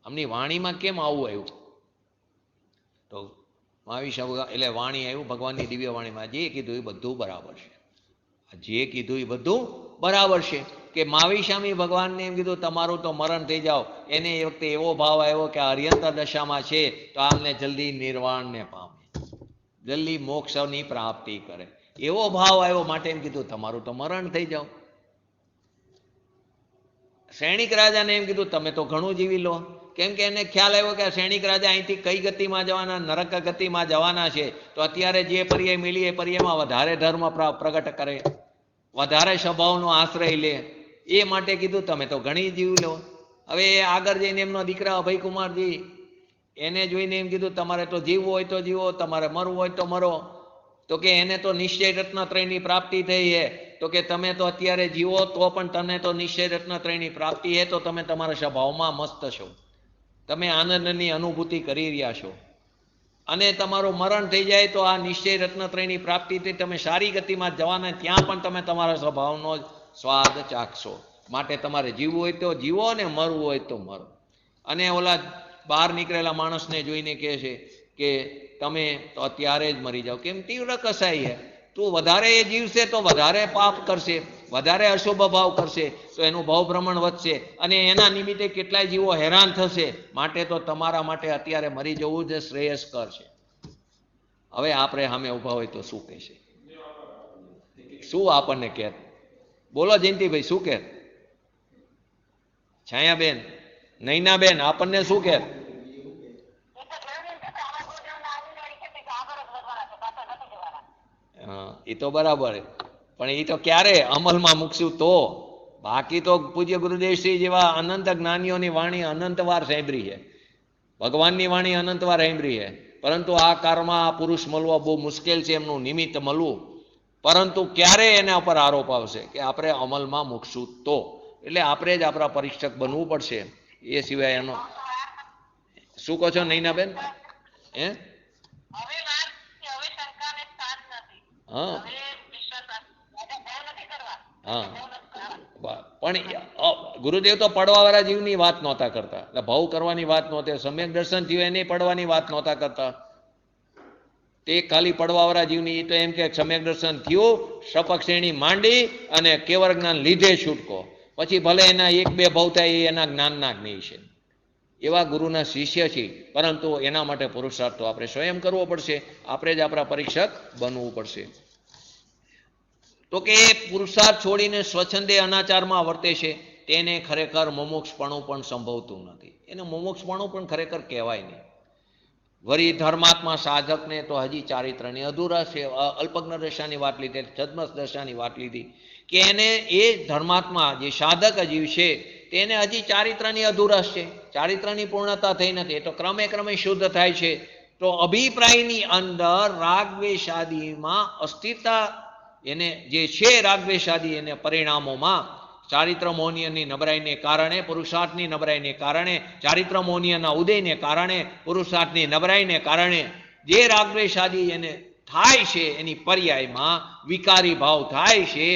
A: આમની વાણીમાં કેમ આવું આવ્યું? તો મહાવીર એટલે વાણી આવ્યું ભગવાનની દિવ્ય વાણીમાં, જે કીધું એ બધું બરાબર છે. જે કીધું એ બધું બરાબર છે. કે મહાવીર ભગવાનને એમ કીધું તમારું તો મરણ થઈ જાઓ. એને એ વખતે એવો ભાવ આવ્યો કે અર્યંત દશામાં છે તો આમને જલ્દી નિર્વાણને પામે, જલ્દી મોક્ષની પ્રાપ્તિ કરે, એવો ભાવ આવ્યો. માટે એમ કીધું તમારું તો મરણ થઈ જાઓ. સૈનિક રાજાને એમ કીધું તમે તો ઘણું જીવી લો. કેમ કે એને ખ્યાલ આવ્યો કે સૈનિક રાજા અહીંથી કઈ ગતિમાં જવાના, નરક ગતિમાં જવાના છે. તો અત્યારે જે પર્યાય મિલી એ પર્યાયમાં વધારે ધર્મ પ્રગટ કરે, વધારે સ્વભાવનો આશ્રય લે. એ માટે કીધું તમે તો ઘણી જીવી લો. હવે આગળ જઈને એમનો દીકરા અભયકુમારજી એને જોઈને એમ કીધું તમારે તો જીવવું હોય તો જીવો, તમારે મરવું હોય તો મરો. તો કે એને તો નિશ્ચય રત્નત્રયની પ્રાપ્તિ થઈ છે. તો કે તમે તો અત્યારે જીવો તો પણ તમને તો નિશ્ચય રત્નત્રયની પ્રાપ્તિ છે, તો તમે તમારા સ્વભાવમાં મસ્ત છો, તમે આનંદની અનુભૂતિ કરી રહ્યા છો. અને તમારું મરણ થઈ જાય તો આ નિશ્ચય રત્નત્રયની પ્રાપ્તિથી તમે સારી ગતિમાં જવાના, ત્યાં પણ તમે તમારા સ્વભાવનો સ્વાદ ચાખશો. માટે તમારે જીવવું હોય તો જીવો ને મરવું હોય તો મરો. અને ઓલા બહાર નીકળેલા માણસને જોઈને કહે છે કે તમે તો અત્યારે જ મરી જાઓ. કેમ? તીવ્ર કસાઈ છે. તું વધારે એ જીવશે તો વધારે પાપ કરશે, વધારે અશુભ ભાવ કરશે, તો એનું ભાવ ભ્રમણ વધશે, અને એના નિમિત્તે કેટલાય જીવો હેરાન થશે. માટે તો તમારા માટે અત્યારે મરી જવું જ શ્રેયસ્કર છે. હવે આપણે સામે ઊભા હોય તો શું કહેશે? શું આપણને કહે? બોલો જયંતિભાઈ, શું કહે? છાયાબેન, નૈનાબેન, આપણને શું કહે? એ તો બરાબર, પણ એ તો ક્યારે અમલમાં મૂકશું તો? બાકી તો પૂજ્ય ગુરુદેવશ્રી જેવા અનંત જ્ઞાનીઓની વાણી અનંતવાર સાંભળી છે, ભગવાનની વાણી અનંતવાર સાંભળી છે. પરંતુ આ કાળમાં આ પુરુષ મળવો બહુ મુશ્કેલ છે, એમનું નિમિત્ત મળવું. પરંતુ ક્યારે એના ઉપર આરોપ આવશે કે આપણે અમલમાં મૂકશું તો? એટલે આપણે જ આપણા પરીક્ષક બનવું પડશે. એ સિવાય એનો શું કહો છો નૈનાબેન? હે? હા હા, પણ ગુરુદેવ તો પડવાવાળા જીવની વાત નહોતા કરતા, એટલે ભાવ કરવાની વાત નહોતી. સમ્યક દર્શન થયું એને પડવાની વાત નહોતા કરતા. તે ખાલી પડવાવાળા જીવની તો એમ કે સમ્યક દર્શન થયું, શપક શ્રેણી માંડી અને કેવળ જ્ઞાન લીધે છૂટકો. પછી ભલે એના 1-2 ભાવ થાય એ એના જ્ઞાનના જ્ઞેય છે. એવા ગુરુના શિષ્ય છે. પરંતુ એના માટે પુરુષાર્થ તો આપણે સ્વયં કરવો પડશે. આપણે જ આપણા પરીક્ષક બનવું પડશે. તો કે પુરુષાર્થ છોડીને સ્વચ્છંદે અનાચારમાં વર્તે છે તેને ખરેખર મુમુક્ષપણું પણ સંભવતું નથી. એને મુમુક્ષપણું પણ ખરેખર કહેવાય નહીં. વળી ધર્માત્મા સાધકને તો હજી ચારિત્રની અધૂરા છે. અલ્પજ્ઞ દશાની વાત લીધી, છદ્મસ દશાની વાત લીધી કે એને એ ધર્માત્મા જે સાધક જીવ છે તેને હજી ચારિત્રની અધૂરસ છે, ચારિત્રની પૂર્ણતા થઈ નથી. એ તો ક્રમે ક્રમે શુદ્ધ થાય છે. તો અભિપ્રાયની અંદર રાગદ્વેષાદીમાં અસ્થિરતા એને જે છે, રાગદ્વેષાદી એને પરિણામોમાં ચારિત્ર મોહનીયની નબળાઈને કારણે, પુરુષાર્થની નબળાઈને કારણે, ચારિત્ર મોહનીયના ઉદયને કારણે, પુરુષાર્થની નબળાઈને કારણે જે રાગદ્વેષાદી એને થાય છે, એની પર્યાયમાં વિકારી ભાવ થાય છે.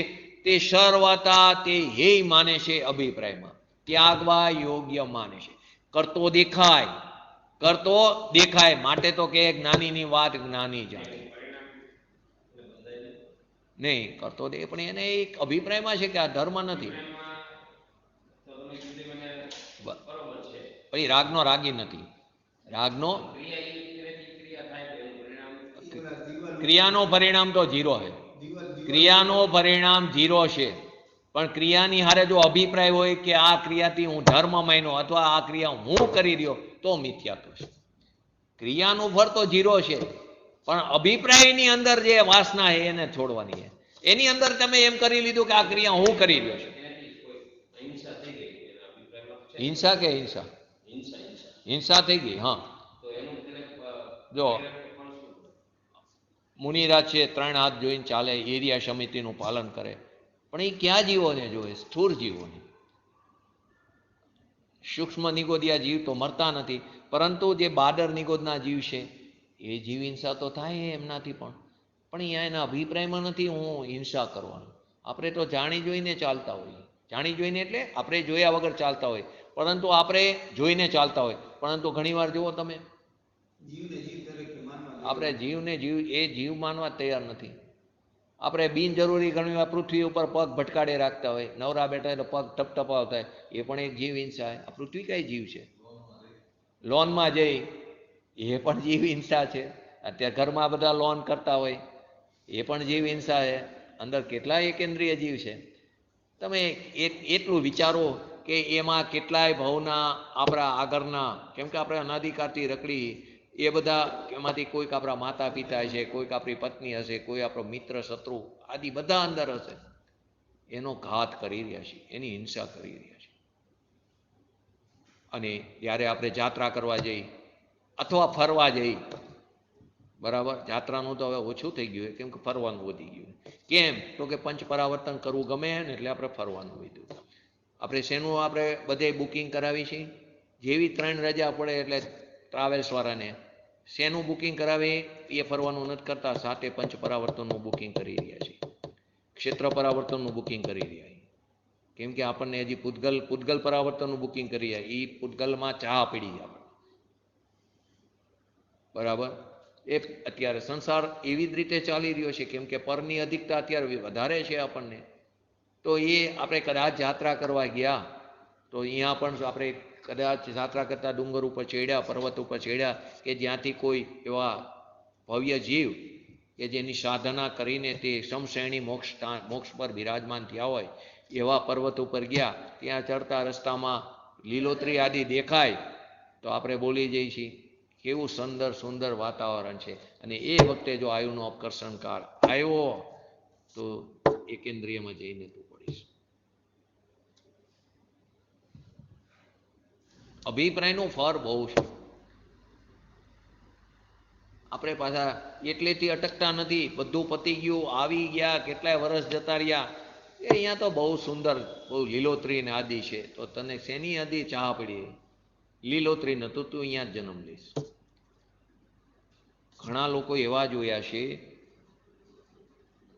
A: તે સર્વતા તે હેય માને છે, અભિપ્રાયમાં ત્યાગવા યોગ્ય માને છે. કરતો દેખાય માટે તો કે જ્ઞાનીની વાત જ્ઞાની જાણે નહીં. કરતો દે પણ એને એક અભિપ્રાયમાં છે કે આ ધર્મ નથી. પછી રાગનો રાગી નથી. રાગનો ક્રિયાનો પરિણામ તો 0 છે. ક્રિયાનો પરિણામ 0 છે. પણ ક્રિયાની હારે જો અભિપ્રાય હોય કે આ ક્રિયાથી હું ધર્મ માન્યો અથવા આ ક્રિયા હું કરી રહ્યો તો મિથ્યાત્વ છે. ક્રિયાનું ફળ તો 0 છે, પણ અભિપ્રાયની અંદર જે વાસના છે એને છોડવાની છે. એની અંદર તમે એમ કરી લીધું કે આ ક્રિયા હું કરી રહ્યો છું. હિંસા કે હિંસા હિંસા થઈ ગઈ. હા, જો મુનિરાજ છે 3 હાથ જોઈને ચાલે, એરિયા સમિતિનું પાલન કરે, પણ એ ક્યાં જીવોને જોવે? સ્થૂળ જીવોને. સૂક્ષ્મ નિગોદિયા જીવ તો મરતા નથી, પરંતુ જે બાદર નિગોદના જીવ છે એ જીવ હિંસા તો થાય એમનાથી પણ અહીંયા એના અભિપ્રાયમાં નથી હું હિંસા કરવાનો. આપણે તો જાણી જોઈને ચાલતા હોઈએ. જાણી જોઈને એટલે આપણે જોયા વગર ચાલતા હોય, પરંતુ આપણે જોઈને ચાલતા હોય. પરંતુ ઘણીવાર જુઓ તમે, આપણે જીવને જીવ એ જીવ માનવા તૈયાર નથી. આપણે બિનજરૂરી ઘણીવાર પૃથ્વી ઉપર પગ ભટકાડે રાખતા હોય, નવરા બેઠા એટલે પગ ટપટપાવતા હોય, એ પણ એક જીવ હિંસા. આ પૃથ્વી કઈ જીવ છે? લોનમાં જઈ એ પણ જીવ હિંસા છે. અત્યારે ઘરમાં બધા લોન કરતા હોય એ પણ જીવ હિંસા છે. અંદર કેટલા એકેન્દ્રિય જીવ છે. તમે એટલું વિચારો કે એમાં કેટલાય ભાવના આપણા આગળના, કેમ કે આપણે અનાધિકારથી રખડી એ બધા એમાંથી કોઈક આપણા માતા પિતા હશે, કોઈક આપણી પત્ની હશે, કોઈ આપણો મિત્ર શત્રુ આદિ બધા અંદર હશે. એનો ઘાત કરી રહ્યા છીએ, એની હિંસા કરી રહ્યા છીએ. અને જ્યારે આપણે જાત્રા કરવા જઈ અથવા ફરવા જઈ, બરાબર, જાત્રાનું તો હવે ઓછું થઈ ગયું કેમ કે ફરવાનું વધી ગયું. કેમ તો કે પંચ પરાવર્તન કરવું ગમે ને એટલે આપણે ફરવાનું વધ્યું. આપણે શેનું આપણે બધે બુકિંગ કરાવી છીએ? જેવી 3 રજા પડે એટલે ટ્રાવેલ્સવાળાને શેનું બુકિંગ કરાવી? એ ફરવાનું નથી કરતા, સાથે પંચ પરાવર્તનનું બુકિંગ કરી રહ્યા છીએ, ક્ષેત્ર પરાવર્તનનું બુકિંગ કરી રહ્યા છીએ. કેમ કે આપણને હજી પૂતગલ પરાવર્તનનું બુકિંગ કરી રહ્યા, એ પૂતગલમાં ચા પીડી આપણે, બરાબર. એ અત્યારે સંસાર એવી જ રીતે ચાલી રહ્યો છે, કેમ કે પરની અધિકતા અત્યારે વધારે છે આપણને. તો એ આપણે કદાચ યાત્રા કરવા ગયા તો અહીંયા પણ આપણે કદાચ યાત્રા કરતા ડુંગર ઉપર ચડ્યા, પર્વત ઉપર ચડ્યા કે જ્યાંથી કોઈ એવા ભવ્ય જીવ કે જેની સાધના કરીને તે સમશ્રેણી મોક્ષ પર બિરાજમાન થયા હોય એવા પર્વત ઉપર ગયા, ત્યાં ચડતા રસ્તામાં લીલોતરી આદિ દેખાય તો આપણે બોલી જઈએ છીએ કેવું સુંદર વાતાવરણ છે. અને એ વખતે જો આયુનો અપકર્ષણ કાળ આવ્યો તો એકેન્દ્રિયમાં જઈને તું પડીશ. અભિપ્રાયનું ફર બહુ છે. આપણે પાછા એટલેથી અટકતા નથી. બધું પતી ગયું, આવી ગયા, કેટલાય વર્ષ જતા રહ્યા, એ અહીંયા તો બહુ સુંદર, બહુ લીલોતરી ને આદિ છે. તો તને શેની આદિ ચાહ પડી? લીલોતરી નતું, તું અહીંયા જ જન્મ લઈશ. ઘણા લોકો એવા જોયા છે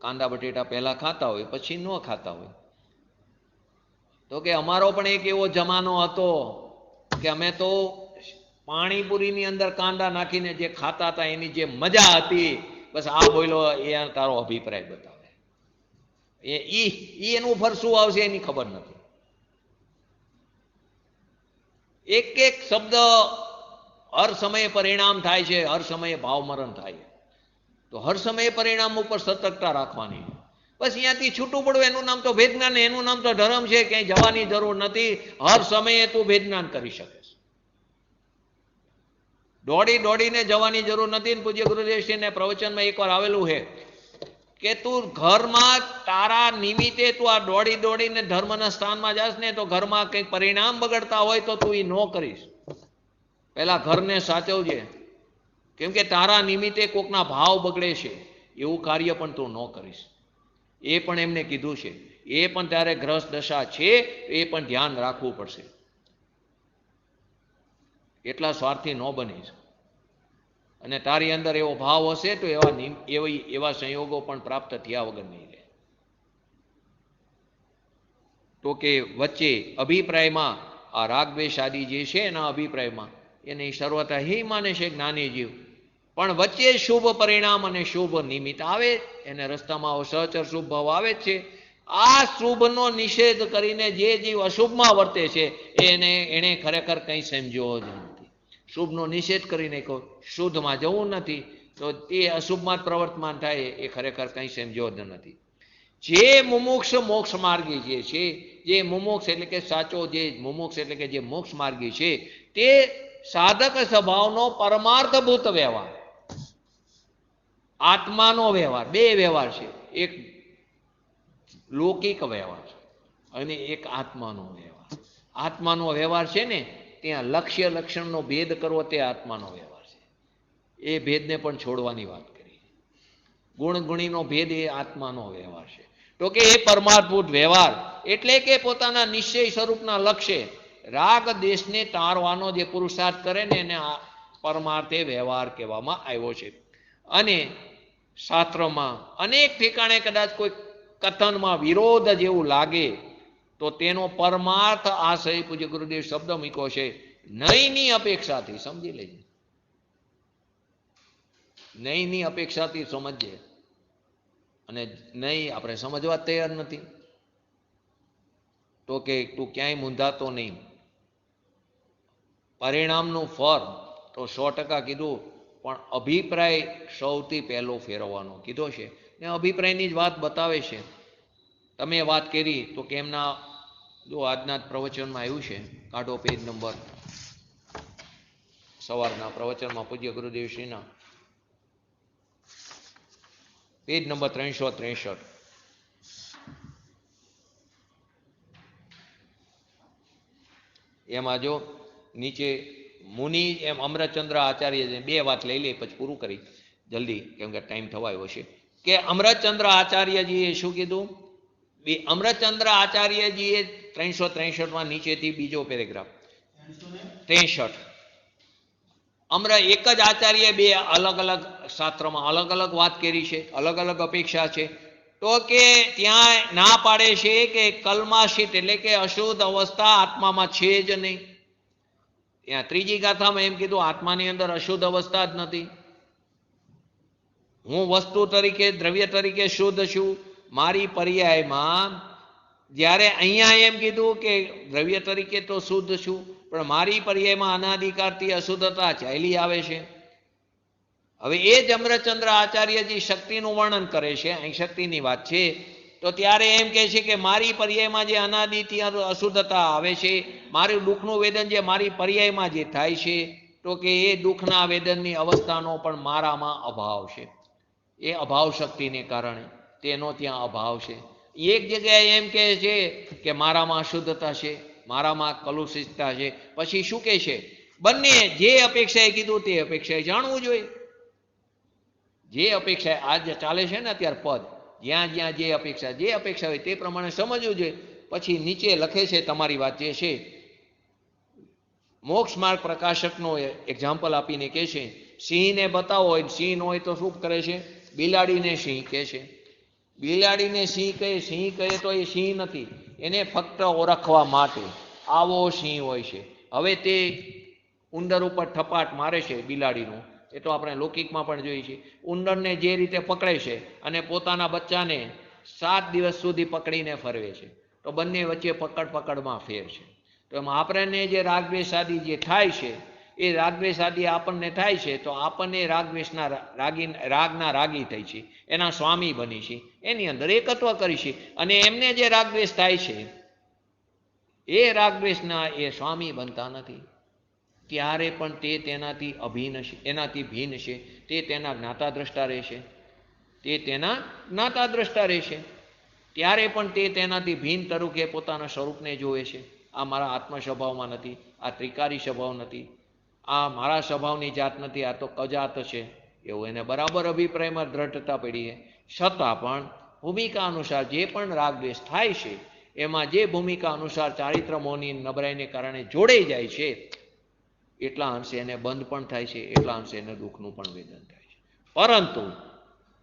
A: કાંદા બટેટા પહેલા ખાતા હોય પછી ન ખાતા હોય. તો કે અમારો પણ એક એવો જમાનો હતો કે અમે તો પાણીપુરીની અંદર કાંદા નાખીને જે ખાતા હતા એની જે મજા હતી, બસ આ બોલો એ તારો અભિપ્રાય બતાવે. એનું ફર શું આવશે એની ખબર નથી. એક એક શબ્દ હર સમયે પરિણામ થાય છે, હર સમયે ભાવમરણ થાય. તો હર સમયે પરિણામ ઉપર સતર્કતા રાખવાની. બસ અહીંયાથી છૂટું પડવું એનું નામ તો ભેદજ્ઞાન, એનું નામ તો ધર્મ છે. ક્યાંય જવાની જરૂર નથી. હર સમયે તું ભેદજ્ઞાન કરી શકે. દોડીને જવાની જરૂર નથી. પૂજ્ય ગુરુદેવશ્રીને પ્રવચનમાં એકવાર આવેલું છે કે તું ઘરમાં તારા નિમિત્તે તું આ દોડીને ધર્મના સ્થાનમાં જાસ ને તો ઘરમાં કંઈક પરિણામ બગડતા હોય તો તું એ ન કરીશ. પહેલા ઘરને સાચવજે, કેમ કે તારા નિમિત્તે કોકના ભાવ બગડે છે એવું કાર્ય પણ તું ન કરીશ. એ પણ એમને કીધું છે. એ પણ ત્યારે ગ્રસ્ત દશા છે, એ પણ ધ્યાન રાખવું પડશે. એટલા સ્વાર્થી ન બનીશ. અને તારી અંદર એવો ભાવ હશે તો એવા સંયોગો પણ પ્રાપ્ત થયા વગર નહીં રહે. તો કે વચ્ચે અભિપ્રાયમાં આ રાગદ્વેષ આદિ જે છે એના અભિપ્રાયમાં એની સર્વતા હે માને છે જ્ઞાની જીવ, પણ વચ્ચે શુભ પરિણામ અને શુભ નિમિત્ત આવે, એને રસ્તામાં સહચર શુભ ભાવ આવે જ છે. આ શુભનો નિષેધ કરીને જે જીવ અશુભમાં વર્તે છે એને ખરેખર કંઈ સમજ્યો જ નથી. શુભનો નિષેધ કરીને કહો શુદ્ધમાં જવું નથી તો તે અશુભમાં જ પ્રવર્તમાન થાય, એ ખરેખર કંઈ સમજ્યો જ નથી. જે મુમુક્ષ મોક્ષ માર્ગી જે છે, જે મુમુક્ષ એટલે કે સાચો, જે મુમુક્ષ એટલે કે જે મોક્ષ માર્ગી છે, તે સાધક સ્વભાવનો પરમાર્થભૂત વ્યવહાર, આત્માનો વ્યવહાર, બે વ્યવહાર છે, એક લૌકિક વ્યવહાર અને એક આત્માનો વ્યવહાર. આત્માનો વ્યવહાર છે ને ત્યાં લક્ષ્ય લક્ષણનો ભેદ કરવો તે આત્માનો વ્યવહાર છે. એ ભેદને પણ છોડવાની વાત કરી. ગુણ ગુણીનો ભેદ એ આત્માનો વ્યવહાર છે. તો કે એ પરમાર્થભૂત વ્યવહાર એટલે કે પોતાના નિશ્ચય સ્વરૂપના લક્ષ્ય રાગ દેશને તારવાનો જે પુરુષાર્થ કરે ને એને પરમાર્થે વ્યવહાર કહેવામાં આવ્યો છે. અને શાસ્ત્રમાં અનેક ઠેકાણે કદાચ કોઈ કથનમાં વિરોધ જેવું લાગે તો તેનો પરમાર્થ આશય પૂજ્ય ગુરુદેવ શબ્દ મૂક્યો છે, નહીંની અપેક્ષાથી. સમજી લેજે, નહીંની અપેક્ષાથી સમજજે. અને નહીં આપણે સમજવા તૈયાર નથી તો કે તું ક્યાંય મૂંઝાતો નહીં. પરિણામનું ફળ તો 100% કીધું, પણ અભિપ્રાય સૌથી પહેલો ફેરવવાનો કીધો છે ને અભિપ્રાયની જ વાત બતાવે છે. તમે વાત કરી તો કે એમના જો આજના જ પ્રવચનમાં આવ્યું છે, કાઢો પેજ નંબર, સવારના પ્રવચનમાં પૂજ્ય ગુરુદેવશ્રીના પેજ નંબર 363. એમાં જો નીચે મુનિ એમ અમરચંદ્ર આચાર્ય બે વાત લઈ લે પછી પૂરું કરી જલ્દી, કેમ કે ટાઈમ થવાયો છે. કે અમરચંદ્ર આચાર્યજીએ શું કીધું? અમરચંદ્ર આચાર્યજીએ 363માં નીચેથી બીજો પેરેગ્રાફ 63. એક જ આચાર્ય બે અલગ અલગ શાસ્ત્રમાં અલગ અલગ વાત કરી છે, અલગ અલગ અપેક્ષા છે. તો કે ત્યાં ના પાડે છે કે કલ્માશિત એટલે કે અશુદ્ધ અવસ્થા આત્મામાં છે જ નહીં. ત્યાં ત્રીજી ગાથામાં એમ કીધું આત્માની અંદર અશુદ્ધ અવસ્થા જ નથી. હું વસ્તુ તરીકે દ્રવ્ય તરીકે શુદ્ધ છું. મારી પર્યાયમાં જ્યારે અહીંયા એમ કીધું કે દ્રવ્ય તરીકે તો શુદ્ધ છું, પણ મારી પર્યાયમાં અનાદિકાળથી અશુદ્ધતા ચાલી આવે છે. હવે એ જ અમરચંદ્ર આચાર્યજી શક્તિનું વર્ણન કરે છે, અહીં શક્તિની વાત છે. તો ત્યારે એમ કહે છે કે મારી પર્યાયમાં જે અનાદિથી અશુદ્ધતા આવે છે, મારું દુઃખનું વેદન જે મારી પર્યાયમાં જે થાય છે, તો કે એ દુઃખના વેદનની અવસ્થાનો પણ મારામાં અભાવ છે. એ અભાવ શક્તિને કારણે તેનો ત્યાં અભાવ છે. એક જગ્યાએ એમ કહે છે કે મારામાં અશુદ્ધતા છે, મારામાં કલુષિતતા છે. પછી શું કહે છે? બંને જે અપેક્ષાએ કીધું તે અપેક્ષાએ જાણવું જોઈએ. જે અપેક્ષા આજ ચાલે છે ને અત્યારે પદ, જ્યાં જ્યાં જે અપેક્ષા હોય તે પ્રમાણે સમજવું જોઈએ. પછી નીચે લખે છે તમારી વાત જે છે, મોક્ષ માર્ગ પ્રકાશકનો એક્ઝામ્પલ આપીને કહે છે, સિંહને બતાવો હોય, સિંહ હોય તો શું કરે છે? બિલાડીને સિંહ કહે છે. બિલાડીને સિંહ કહે તો એ સિંહ નથી, એને ફક્ત ઓળખવા માટે આવો સિંહ હોય છે. હવે તે ઉંદર ઉપર થપાટ મારે છે બિલાડીનું, એ તો આપણે લૌકિકમાં પણ જોઈએ છીએ. ઉંદરને જે રીતે પકડે છે અને પોતાના બચ્ચાને 7 દિવસ સુધી પકડીને ફરવે છે, તો બંને વચ્ચે પકડમાં ફેર છે. તો એમાં આપણને જે રાગદ્વેષાદી જે થાય છે, એ રાગદ્વેષાદી આપણને થાય છે, તો આપણને રાગદ્વેષના રાગના રાગી થઈ છે, એના સ્વામી બની છે, એની અંદર એકત્વ કરી છે. અને એમને જે રાગદ્વેષ થાય છે એ રાગદ્વેષના એ સ્વામી બનતા નથી. ત્યારે પણ તે તેનાથી અભિન્ન છે, એનાથી ભિન્ન છે. તે તેના જ્ઞાતા દ્રષ્ટા રહેશે, ત્યારે પણ તે તેનાથી ભિન્ન તરીકે પોતાના સ્વરૂપને જોવે છે. આ મારા આત્મ સ્વભાવમાં નથી, આ ત્રિકારી સ્વભાવ નથી, આ મારા સ્વભાવની જાત નથી, આ તો કજાત છે, એવું એને બરાબર અભિપ્રાયમાં દ્રઢતા પડી છે. છતાં પણ ભૂમિકા અનુસાર જે પણ રાગદ્વેષ થાય છે, એમાં જે ભૂમિકા અનુસાર ચારિત્ર મોહની નબળાઈને કારણે જોડાઈ જાય છે, એટલા અંશે એને બંધ પણ થાય છે, એટલા અંશે એને દુઃખનું પણ વેદન થાય છે.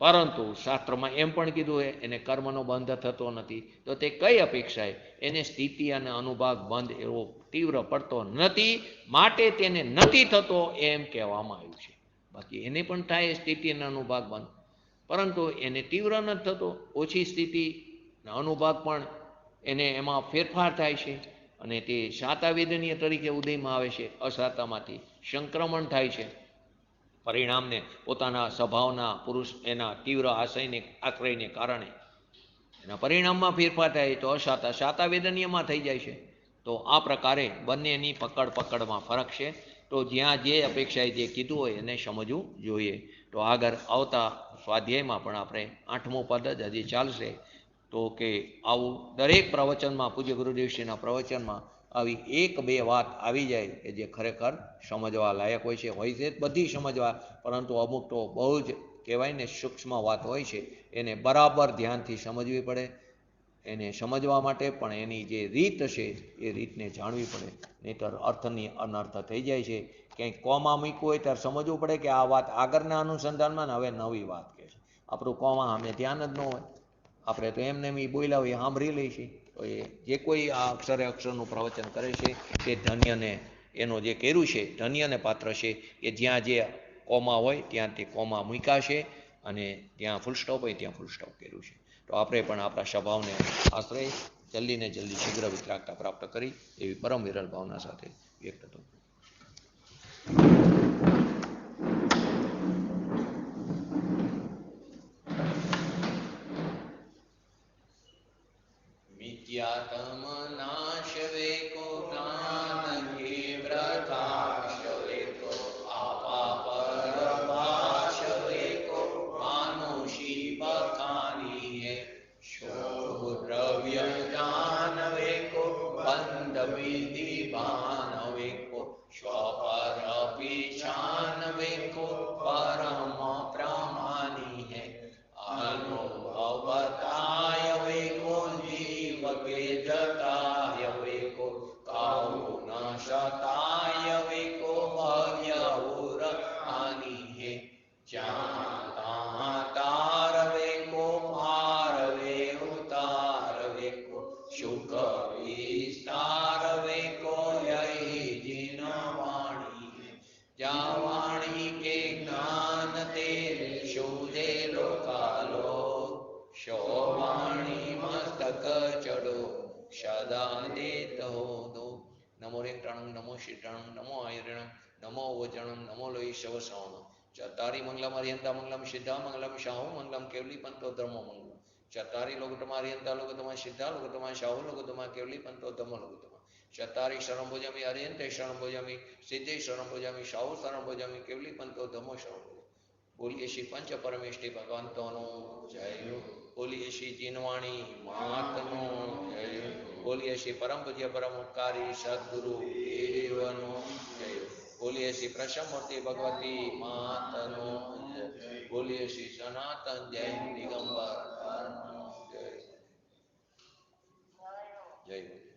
A: પરંતુ શાસ્ત્રમાં એમ પણ કીધું છે એને કર્મનો બંધ થતો નથી. તો તે કઈ અપેક્ષાએ? એને સ્થિતિ અને અનુભાગ બંધ એવો તીવ્ર પડતો નથી, માટે તેને નથી થતો એમ કહેવામાં આવ્યું છે. બાકી એને પણ થાય સ્થિતિ અને અનુભાગ બંધ, પરંતુ એને તીવ્ર નથી થતો. ઓછી સ્થિતિ અનુભાગ પણ એને એમાં ફેરફાર થાય છે અને તે શાતાવેદનીય તરીકે ઉદયમાં આવે છે. અશાતામાંથી સંક્રમણ થાય છે. પરિણામને પોતાના સ્વભાવના પુરુષ એના તીવ્ર આશ્રયને કારણે એના પરિણામમાં ફેરફાર થાય તો અશાતા શાતાવેદનીયમાં થઈ જાય છે. તો આ પ્રકારે બંનેની પકડમાં ફરક છે. તો જ્યાં જે અપેક્ષાએ જે કીધું હોય એને સમજવું જોઈએ. તો આગળ આવતા સ્વાધ્યાયમાં પણ આપણે 8મું પદ જ હજી ચાલશે. તો કે આવું દરેક પ્રવચનમાં, પૂજ્ય ગુરુદેવશ્રીના પ્રવચનમાં આવી એક બે વાત આવી જાય કે જે ખરેખર સમજવા લાયક હોય છે બધી સમજવા, પરંતુ અમુક તો બહુ જ કહેવાય ને સૂક્ષ્મ વાત હોય છે, એને બરાબર ધ્યાનથી સમજવી પડે. એને સમજવા માટે પણ એની જે રીત છે એ રીતને જાણવી પડે, નહીંતર અર્થની અનર્થ થઈ જાય છે. ક્યાંય કોમા મૂક્યું હોય ત્યારે સમજવું પડે કે આ વાત આગળના અનુસંધાનમાં ને હવે નવી વાત કહે છે. આપણું કોમા અમે ધ્યાન જ ન હોય, આપણે તો એમને એ બોલ્યા હોય સાંભળી લઈશું. તો એ જે કોઈ આ અક્ષરે અક્ષરનું પ્રવચન કરે છે તે ધન્યને એનો જે કર્યું છે ધન્યને પાત્ર છે કે જ્યાં જે કોમા હોય ત્યાં તે કોમા મૂક્યા છે અને ત્યાં ફૂલ સ્ટોપ હોય ત્યાં ફૂલ સ્ટોપ કર્યું છે. તો આપણે પણ આપણા સ્વભાવને આશ્રય જલ્દીને જલ્દી શીઘ્ર વિતરાગતા પ્રાપ્ત કરી એવી પરમ વિરલ ભાવના સાથે વ્યક્ત થતું. मिथ्यातम नाशवे को ज्ञान की व्रताशवे को आपापर भाषवे को मानुषी बखानी है शोभ द्रव्य जानवे को बंद विधि बानवे को स्वपर पीछानवे को परम प्रमानी है अनुभव बताय वे को जीव के जताय वे को काहू न शताय वे को भव्य उर हानि है जहाँ तार वे को पार वे उतार वे को सुख विस्तार वे को यही जिन वाणी है जा वाणी के ज्ञान तेरे शोधे लोकालो शो वाणी मस्तक चढ़ो सदा देत हो दो. नमो रेक्टाणं नमो शीटाणं नमो आयरणं नमो वजणं नमो लोई शव श्रवणं चतारी मंगलम अरियंता मंगलम सिद्धा मंगलम शाहु मंगलम केवली पंतो धर्मो मंगलम चतारी लोकतमा अरियंता लोकतमा सिद्धा लोकतमा शाहु लोकतमा केवली पंतो धर्मो लोकतमा चतारी शरण भोजामी अरियंते शरण भोजामी सिद्धे शरण भोजामी शाहु शरण भोजामी केवली पंतो धर्मो शरण. बोलिए श्री पंच परमेष्टि भगवंतोनो जय. बोलिए श्री जिनवाणी महात्मो जय. बोलिए श्री परम पूज्य परम उपकारी सद्गुरु देवनो जय. बोलिए श्री प्रसन्नमूर्ति भगवती मातनो जय. बोलिए श्री सनातन जैन दिगंबर जय जय.